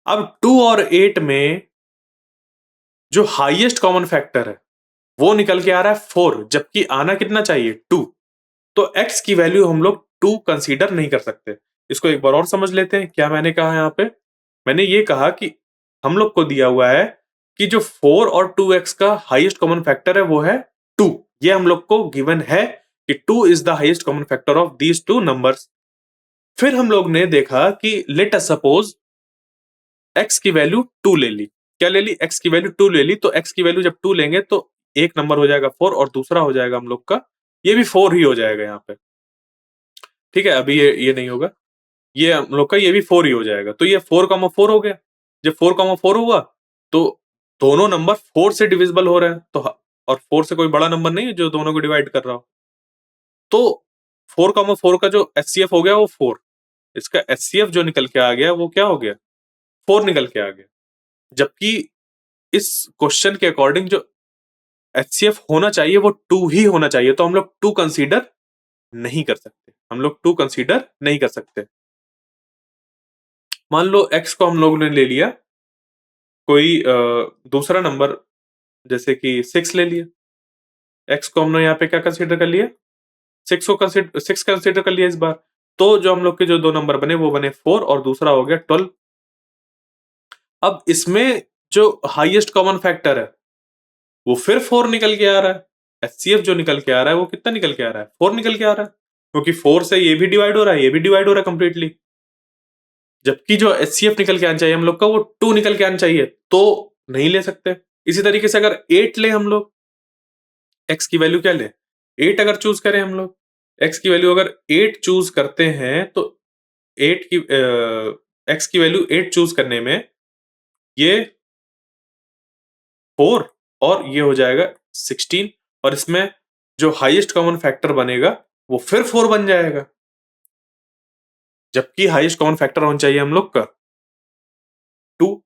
अब 2 और 8 में जो हाईएस्ट कॉमन फैक्टर है वो निकल के आ रहा है 4, जबकि आना कितना चाहिए 2। तो x की वैल्यू हम लोग 2 कंसीडर नहीं कर सकते। इसको एक बार और समझ लेते हैं। क्या मैंने कहा यहाँ पे, मैंने ये कहा कि हम लोग को दिया हुआ है कि जो 4 और 2x का हाईएस्ट कॉमन फैक्टर है वो है 2। ये हम लोग को गिवन है कि 2 is the highest common factor of these two numbers. फिर हम लोग ने देखा कि लेट अस सपोज x की वैल्यू 2 ले ली। क्या ले ली? x की वैल्यू 2 ले ली, तो x की वैल्यू जब 2 लेंगे तो एक नंबर हो जाएगा 4 और दूसरा हो जाएगा हम लोग का, ये भी 4 ही हो जाएगा यहाँ पे। ठीक है, अभी ये नहीं होगा, ये हम लोग का ये भी 4 ही हो जाएगा। तो ये 4,4 हो गया। जब 4,4 हुआ तो दोनों नंबर 4 से डिविजिबल हो रहे हैं, तो और 4 से कोई बड़ा नंबर नहीं है जो दोनों को डिवाइड कर रहा हो। तो 4,4 का जो एचसीएफ हो गया वो 4, इसका एचसीएफ जो निकल के आ गया वो क्या हो गया? 4 निकल के आ गया। जबकि इस क्वेश्चन के अकॉर्डिंग जो एचसीएफ होना चाहिए वो 2 ही होना चाहिए, तो हम लोग 2 कंसीडर नहीं कर सकते, हम लोग 2 कंसीडर नहीं कर सकते। मान लो x को हम लोगों ने ले लिया कोई दूसरा नंबर, जैसे कि 6 ले लिया। x को हमने यहाँ पे क्या कंसीडर कर लिया? 6 कंसीडर कर लिया इस बार। तो जो हम लोग के जो दो नंबर बने वो बने 4 और दूसरा हो गया 12। अब इसमें जो हाईएस्ट कॉमन फैक्टर है वो फिर 4 निकल के आ रहा है। एचसीएफ जो निकल के आ रहा है वो कितना निकल के आ रहा है? 4 निकल के आ रहा है, क्योंकि 4 से ये भी डिवाइड हो रहा है, ये भी डिवाइड हो रहा है कंप्लीटली। जबकि जो एचसीएफ निकल के आना चाहिए हम लोग का वो 2 निकल के आना चाहिए, तो नहीं ले सकते। इसी तरीके से अगर 8 ले हम लोग, x की वैल्यू क्या ले? 8 अगर चूज करें हम लोग, x की वैल्यू अगर 8 चूज करते हैं तो 8 की x की वैल्यू 8 चूज करने में ये 4 और ये हो जाएगा 16, और इसमें जो हाईएस्ट कॉमन फैक्टर बनेगा वो फिर 4 बन जाएगा। जबकि हाईएस्ट कॉमन फैक्टर होना चाहिए हम लोग का 2।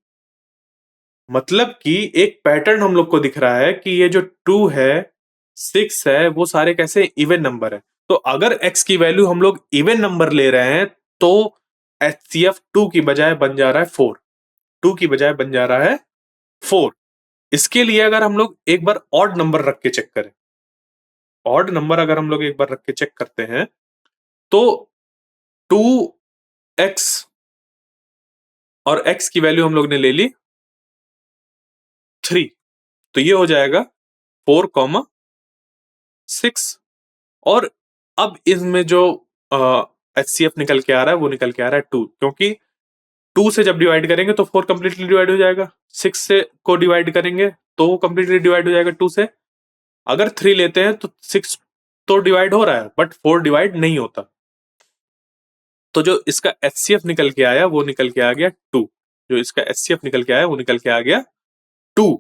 मतलब कि एक पैटर्न हम लोग को दिख रहा है कि ये जो 2 है, 6 है, वो सारे कैसे इवन नंबर है। तो अगर x की वैल्यू हम लोग इवन नंबर ले रहे हैं तो एचसीएफ 2 की बजाय बन जा रहा है 4, 2 की बजाय बन जा रहा है 4। इसके लिए अगर हम लोग एक बार ऑड नंबर रख के चेक करें, ऑड नंबर अगर हम लोग एक बार रख के चेक करते हैं तो 2x और x की वैल्यू हम लोग ने ले ली 3, तो ये हो जाएगा 4,6। और अब इसमें जो एचसीएफ निकल के आ रहा है वो निकल के आ रहा है 2, क्योंकि 2 से जब डिवाइड करेंगे तो 4 कंप्लीटली डिवाइड हो जाएगा, 6 से को डिवाइड करेंगे तो वो कंप्लीटली डिवाइड हो जाएगा 2 से। अगर 3 लेते हैं तो 6 तो डिवाइड हो रहा है बट 4 डिवाइड नहीं होता। तो जो इसका एचसीएफ निकल के आया वो निकल के आ गया 2, जो इसका एचसीएफ निकल के आया वो निकल के आ गया 2।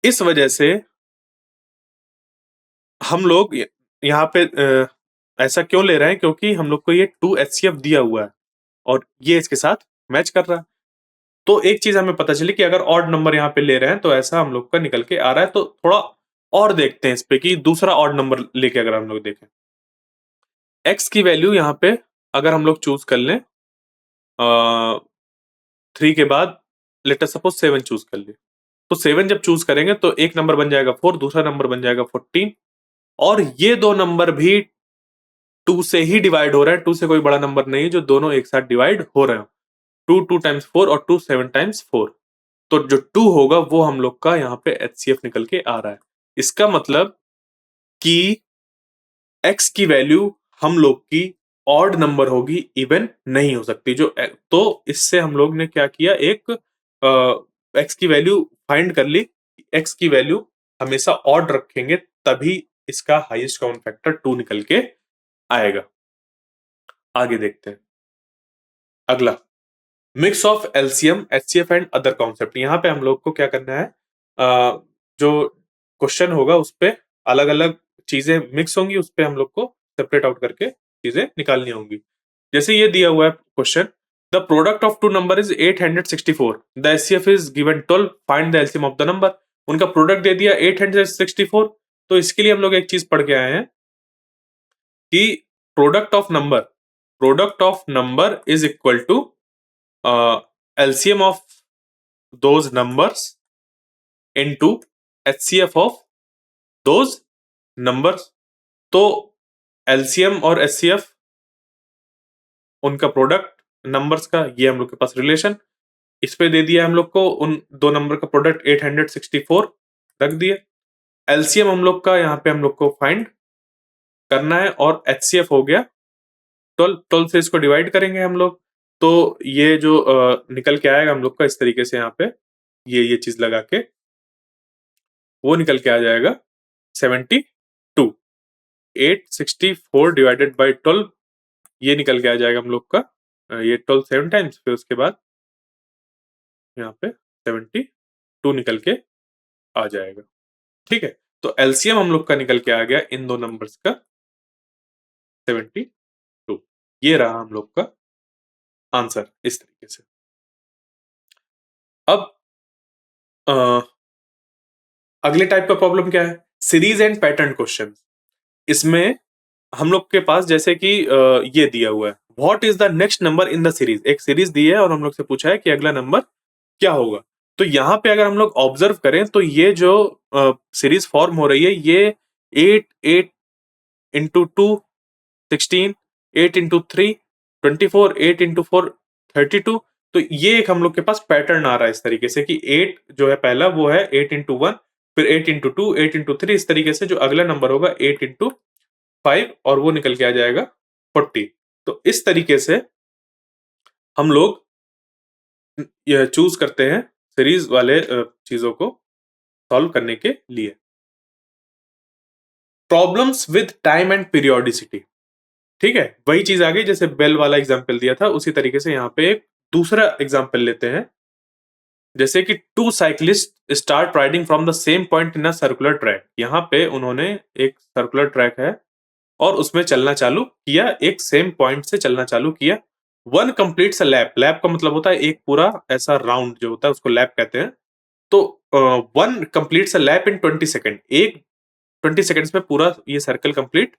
इस वजह से हम लोग यहाँ पे ऐसा क्यों ले रहे हैं, क्योंकि हम लोग को ये 2 एचसीएफ दिया हुआ है और ये इसके साथ मैच कर रहा है। तो एक चीज हमें पता चली कि अगर ऑड नंबर यहाँ पे ले रहे हैं तो ऐसा हम लोग का निकल के आ रहा है। तो थोड़ा और देखते हैं इस पे कि दूसरा ऑड नंबर लेके अगर हम लोग देखें, x की वैल्यू यहाँ पे अगर हम लोग चूज कर लें 3 के बाद लेट अस सपोज 7 चूज कर ले, तो 7 जब चूज करेंगे तो एक नंबर बन जाएगा 4, दूसरा नंबर बन जाएगा 14, और ये दो नंबर भी 2 से ही डिवाइड हो रहा है, 2 से कोई बड़ा नंबर नहीं जो दोनों एक साथ डिवाइड हो रहे हैं। 2 2 टाइम्स 4 और 2 7 टाइम्स 4, तो जो 2 होगा वो हम लोग का यहाँ पे एचसीएफ निकल के आ रहा है। इसका मतलब कि x की वैल्यू हम लोग की ऑड नंबर होगी, इवन नहीं हो सकती। जो तो इससे हम लोग ने क्या किया, एक x की वैल्यू फाइंड कर ली। x की वैल्यू हमेशा ऑड रखेंगे तभी इसका हाईएस्ट कॉमन फैक्टर 2 निकल के आएगा। आगे देखते हैं अगला, mix of LCM HCF and other concept. यहाँ पे हम लोग को क्या करना है, जो क्वेश्चन होगा उस पे अलग अलग चीजें मिक्स होंगी, उस पे हम लोग को सेपरेट आउट करके चीजें निकालनी होंगी। जैसे ये दिया हुआ है question, the product of two number is 864, the HCF is given 12, find the LCM of the number. उनका प्रोडक्ट दे दिया 864, तो इसके लिए हम लोग एक चीज पढ़ के आए हैं कि product of number is equal to LCM of those numbers into HCF of those numbers। तो LCM और HCF उनका प्रोडक्ट नंबर्स का, ये हम लोग के पास रिलेशन, इस पे दे दिया हम लोग को उन दो नंबर का प्रोडक्ट 864 रख दिया। LCM हम लोग का यहाँ पे हम लोग को फाइंड करना है और HCF हो गया 12 से इसको डिवाइड करेंगे हम लोग, तो ये जो निकल के आएगा हम लोग का इस तरीके से यहाँ पे ये चीज लगा के वो निकल के आ जाएगा 72। 864 डिवाइडेड बाई 12 ये निकल के आ जाएगा हम लोग का ये 12 7 टाइम्स, फिर उसके बाद यहाँ पे 72 निकल के आ जाएगा। ठीक है, तो एलसीएम हम लोग का निकल के आ गया इन दो नंबर्स का 72। ये रहा हम लोग का आंसर इस तरीके से। अब अगले टाइप का प्रॉब्लम क्या है, सीरीज एंड पैटर्न क्वेश्चन। इसमें हम लोग के पास जैसे कि ये दिया हुआ है, what is the next number in the series. एक सीरीज दी है और हम लोग से पूछा है कि अगला नंबर क्या होगा। तो यहाँ पे अगर हम लोग ऑब्जर्व करें तो ये जो सीरीज फॉर्म हो रही है ये 8 8 इंटू 2 16, 8 इंटू 3 24, 8 इंटू 4 32। तो ये एक हम लोग के पास पैटर्न आ रहा है इस तरीके से कि 8 जो है पहला वो है 8 इंटू 1, फिर 8 इंटू 2, 8 इंटू 3, इस तरीके से जो अगला नंबर होगा 8 इंटू 5 और वो निकल के आ जाएगा 40। तो इस तरीके से हम लोग ये चूज करते हैं सीरीज वाले चीजों को सॉल्व करने के लिए। Problems with time and periodicity. ठीक है, वही चीज आ गई जैसे बेल वाला एग्जांपल दिया था, उसी तरीके से यहाँ पे एक दूसरा एग्जांपल लेते हैं। जैसे कि two cyclist start riding from the same point in a circular track. यहाँ पे उन्होंने एक सर्कुलर ट्रैक है और उसमें चलना चालू किया, एक सेम पॉइंट से चलना चालू किया। वन कंप्लीट्स अ लैप। लैप का मतलब होता है एक पूरा ऐसा राउंड जो होता है उसको लैप कहते हैं। तो वन कंप्लीट्स अ लैप इन 20 सेकेंड। एक 20 सेकेंड्स में पूरा ये सर्कल कंप्लीट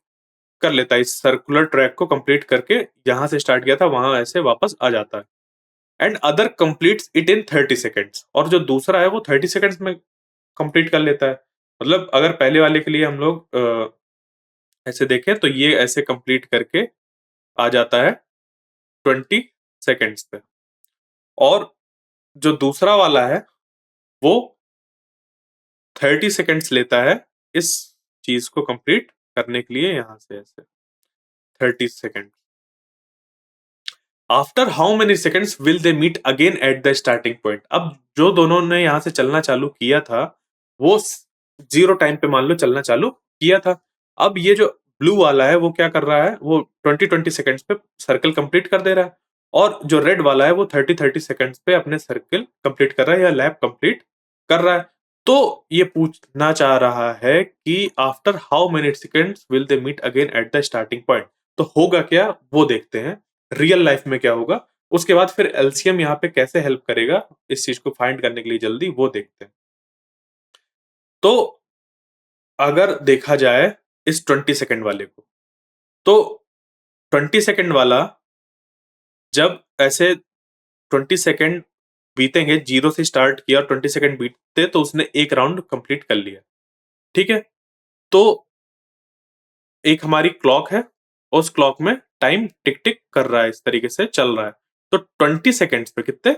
कर लेता है। इस सर्कुलर ट्रैक को कंप्लीट करके जहां से स्टार्ट किया था वहां ऐसे वापस आ जाता है। And other completes it in 30 seconds. और जो दूसरा है वो 30 सेकेंड्स में कंप्लीट कर लेता है। मतलब अगर पहले वाले के लिए हम लोग ऐसे देखें तो ये ऐसे कंप्लीट करके आ जाता है 20 सेकेंड्स पे, और जो दूसरा वाला है वो 30 सेकेंड्स लेता है इस चीज को कंप्लीट करने के लिए। यहां से ऐसे 30 second. After how many seconds will they meet again at the starting point. अब जो दोनों ने यहां से चलना चालू किया था वो 0 टाइम पे मान लो चलना चालू किया था। अब ये जो ब्लू वाला है वो क्या कर रहा है, वो 20 सेकेंड्स पे सर्कल कंप्लीट कर दे रहा है, और जो रेड वाला है वो 30 सेकेंड्स पे अपने सर्कल कंप्लीट कर रहा है या लैप कंप्लीट कर रहा है। तो ये पूछना चाह रहा है कि after how many seconds will they meet again at the starting point. तो होगा क्या वो देखते हैं, रियल लाइफ में क्या होगा। उसके बाद फिर एलसीएम यहाँ पे कैसे हेल्प करेगा इस चीज को फाइंड करने के लिए जल्दी, वो देखते हैं। तो अगर देखा जाए इस 20 सेकेंड वाले को, तो 20 सेकेंड वाला जब ऐसे 20 सेकेंड बीतेंगे, 0 से स्टार्ट किया और 20 सेकेंड बीतते तो उसने एक राउंड कंप्लीट कर लिया। ठीक है, तो एक हमारी क्लॉक है, उस क्लॉक में टाइम टिक टिक कर रहा है, इस तरीके से चल रहा है। तो 20 सेकेंड्स पे कितने,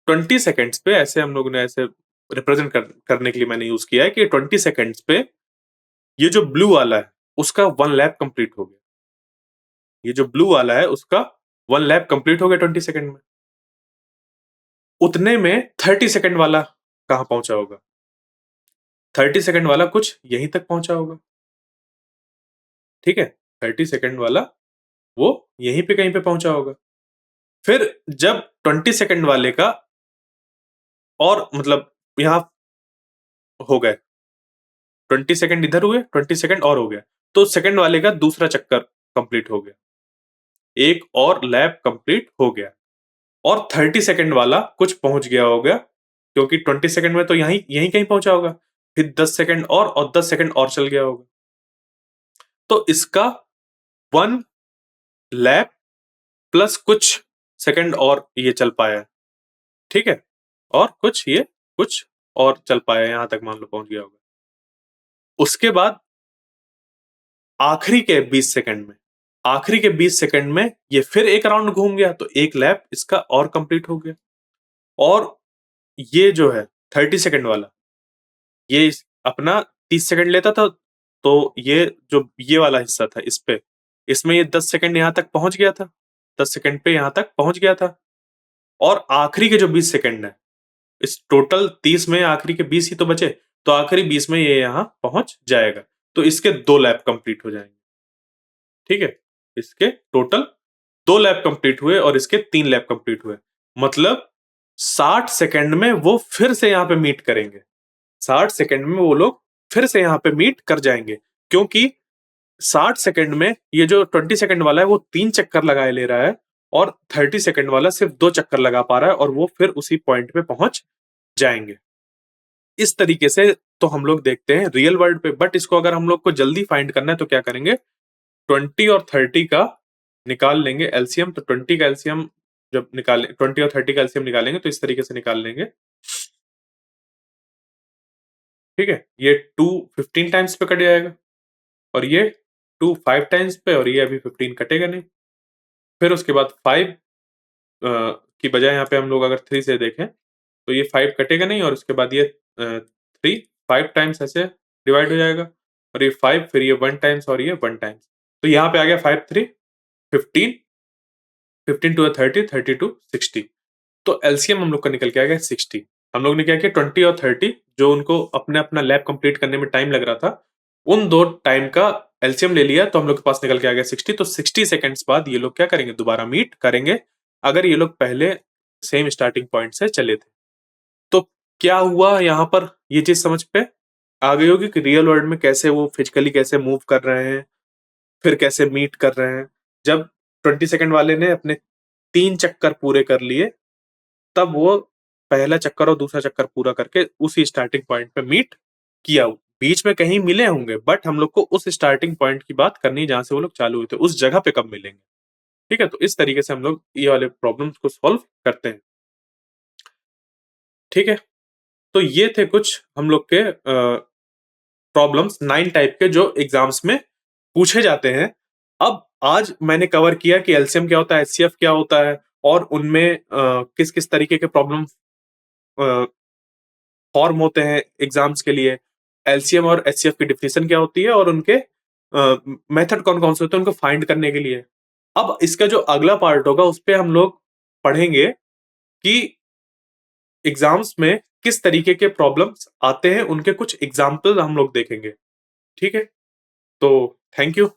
20 सेकेंड्स पे ऐसे हम लोगों ने ऐसे रिप्रेजेंट करने के लिए मैंने यूज किया है कि 20 सेकेंड्स पे ये जो ब्लू वाला है उसका 1 लैप कंप्लीट हो गया। ये जो ब्लू वाला है उसका 1 लैप कंप्लीट हो गया 20 सेकेंड में। उतने में 30 सेकेंड वाला कहां पहुंचा होगा, 30 सेकेंड वाला कुछ यहीं तक पहुंचा होगा। ठीक है, 30 सेकेंड वाला वो यहीं पे कहीं पे पहुंचा होगा। फिर जब 20 सेकेंड वाले का और मतलब यहां हो गए 20 सेकेंड, इधर हुए 20 सेकेंड और हो गया, तो सेकेंड वाले का दूसरा चक्कर कंप्लीट हो गया, एक और लैप कंप्लीट हो गया। और 30 सेकेंड वाला कुछ पहुंच गया होगा, क्योंकि 20 सेकेंड में तो यहीं यहीं कहीं पहुंचा होगा। फिर 10 सेकेंड और 10 सेकेंड और चल गया होगा। तो इसका 1 लैप प्लस कुछ सेकेंड और ये चल पाया है। ठीक है, और कुछ और चल पाया, यहां तक मान लो पहुंच गया होगा। उसके बाद आखिरी के 20 सेकंड में, आखिरी के 20 सेकंड में ये फिर एक राउंड घूम गया, तो एक लैप इसका और कंप्लीट हो गया। और ये जो है 30 सेकंड वाला, ये अपना 30 सेकंड लेता था, तो ये वाला हिस्सा था इस पे, इसमें ये 10 सेकंड यहाँ तक पहुँच गया था, 10 सेकंड पे यहाँ तक पहुँच गया था और आखिरी के जो 20 सेकंड है, इस टोटल 30 में आखिरी के 20 ही तो बचे, तो आखिरी 20 में ये यहाँ पहुँच जाएगा। तो इसके 2 लैप कंप्लीट हो जाएँगे। ठीक है? इसके टोटल 2 लैप कंप्लीट हुए और इसके 3 लैप कंप्लीट हुए। मतलब 60 सेकंड में वो फिर से यहाँ पे मीट करेंगे। 60 सेकंड में वो लोग फिर से यहाँ पे मीट कर जाएँगे, क्योंकि 60 सेकंड में ये जो 20 सेकंड वाला है वो 3 चक्कर लगाए ले रहा है और 30 सेकंड वाला सिर्फ 2 चक्कर लगा पा रहा है और वो फिर उसी पॉइंट पे पहुँच जाएँगे। इस तरीके से तो हम लोग देखते हैं रियल वर्ल्ड पे, बट इसको अगर हम लोग को जल्दी फाइंड करना है तो क्या करेंगे, 20 और 30 का निकाल लेंगे एलसीएम। तो 20 का एलसीएम जब निकालें, 20 और 30 का एलसीएम निकालेंगे तो इस तरीके से निकाल लेंगे। ठीक है? ये 2 15 टाइम्स पे कट जाएगा और ये 2 5 टाइम्स पे और ये अभी 15 कटेगा नहीं। फिर उसके बाद 5 की बजाय यहाँ पे हम लोग अगर 3 से देखें तो ये 5 कटेगा नहीं और उसके बाद ये 3 5 टाइम्स ऐसे डिवाइड हो जाएगा और ये 5 फिर ये 1 टाइम्स और ये 1 टाइम्स। तो यहाँ पे आ गया 5 3 15, 15 टू 30, 30 टू 60। तो एलसीएम हम लोग का निकल के आ गया 60। हम लोग ने क्या किया, 20 और 30 जो उनको अपने अपना लैब कंप्लीट करने में टाइम लग रहा था, उन दो टाइम का एलसीएम ले लिया तो हम लोग के पास निकल के आ गया 60। तो 60 सेकंड्स बाद ये लोग क्या करेंगे, दोबारा मीट करेंगे, अगर ये लोग पहले सेम स्टार्टिंग पॉइंट से चले थे। तो क्या हुआ यहाँ पर, ये चीज समझ पे आ गई होगी कि रियल वर्ल्ड में कैसे वो फिजिकली कैसे मूव कर रहे हैं, फिर कैसे मीट कर रहे हैं। जब 20 सेकंड वाले ने अपने 3 चक्कर पूरे कर लिए, तब वो पहला चक्कर और दूसरा चक्कर पूरा करके उसी स्टार्टिंग पॉइंट पे मीट किया। बीच में कहीं मिले होंगे, बट हम लोग को उस स्टार्टिंग पॉइंट की बात करनी है जहां से वो लोग चालू हुए थे, उस जगह पे कब मिलेंगे। ठीक है? तो इस तरीके से हम लोग ये वाले प्रॉब्लम्स को सॉल्व करते हैं। ठीक है? तो ये थे कुछ हम लोग के प्रॉब्लम्स 9 टाइप के जो एग्जाम्स में पूछे जाते हैं। अब आज मैंने कवर किया कि एलसीएम क्या होता है, एचसीएफ क्या होता है और उनमें किस किस तरीके के प्रॉब्लम फॉर्म होते हैं एग्जाम्स के लिए, एलसीएम और एचसीएफ की डिफिनेशन क्या होती है और उनके मेथड कौन कौन से होते हैं उनको फाइंड करने के लिए। अब इसका जो अगला पार्ट होगा उस पे हम लोग पढ़ेंगे कि एग्जाम्स में किस तरीके के प्रॉब्लम्स आते हैं, उनके कुछ एग्जाम्पल हम लोग देखेंगे। ठीक है? तो थैंक यू।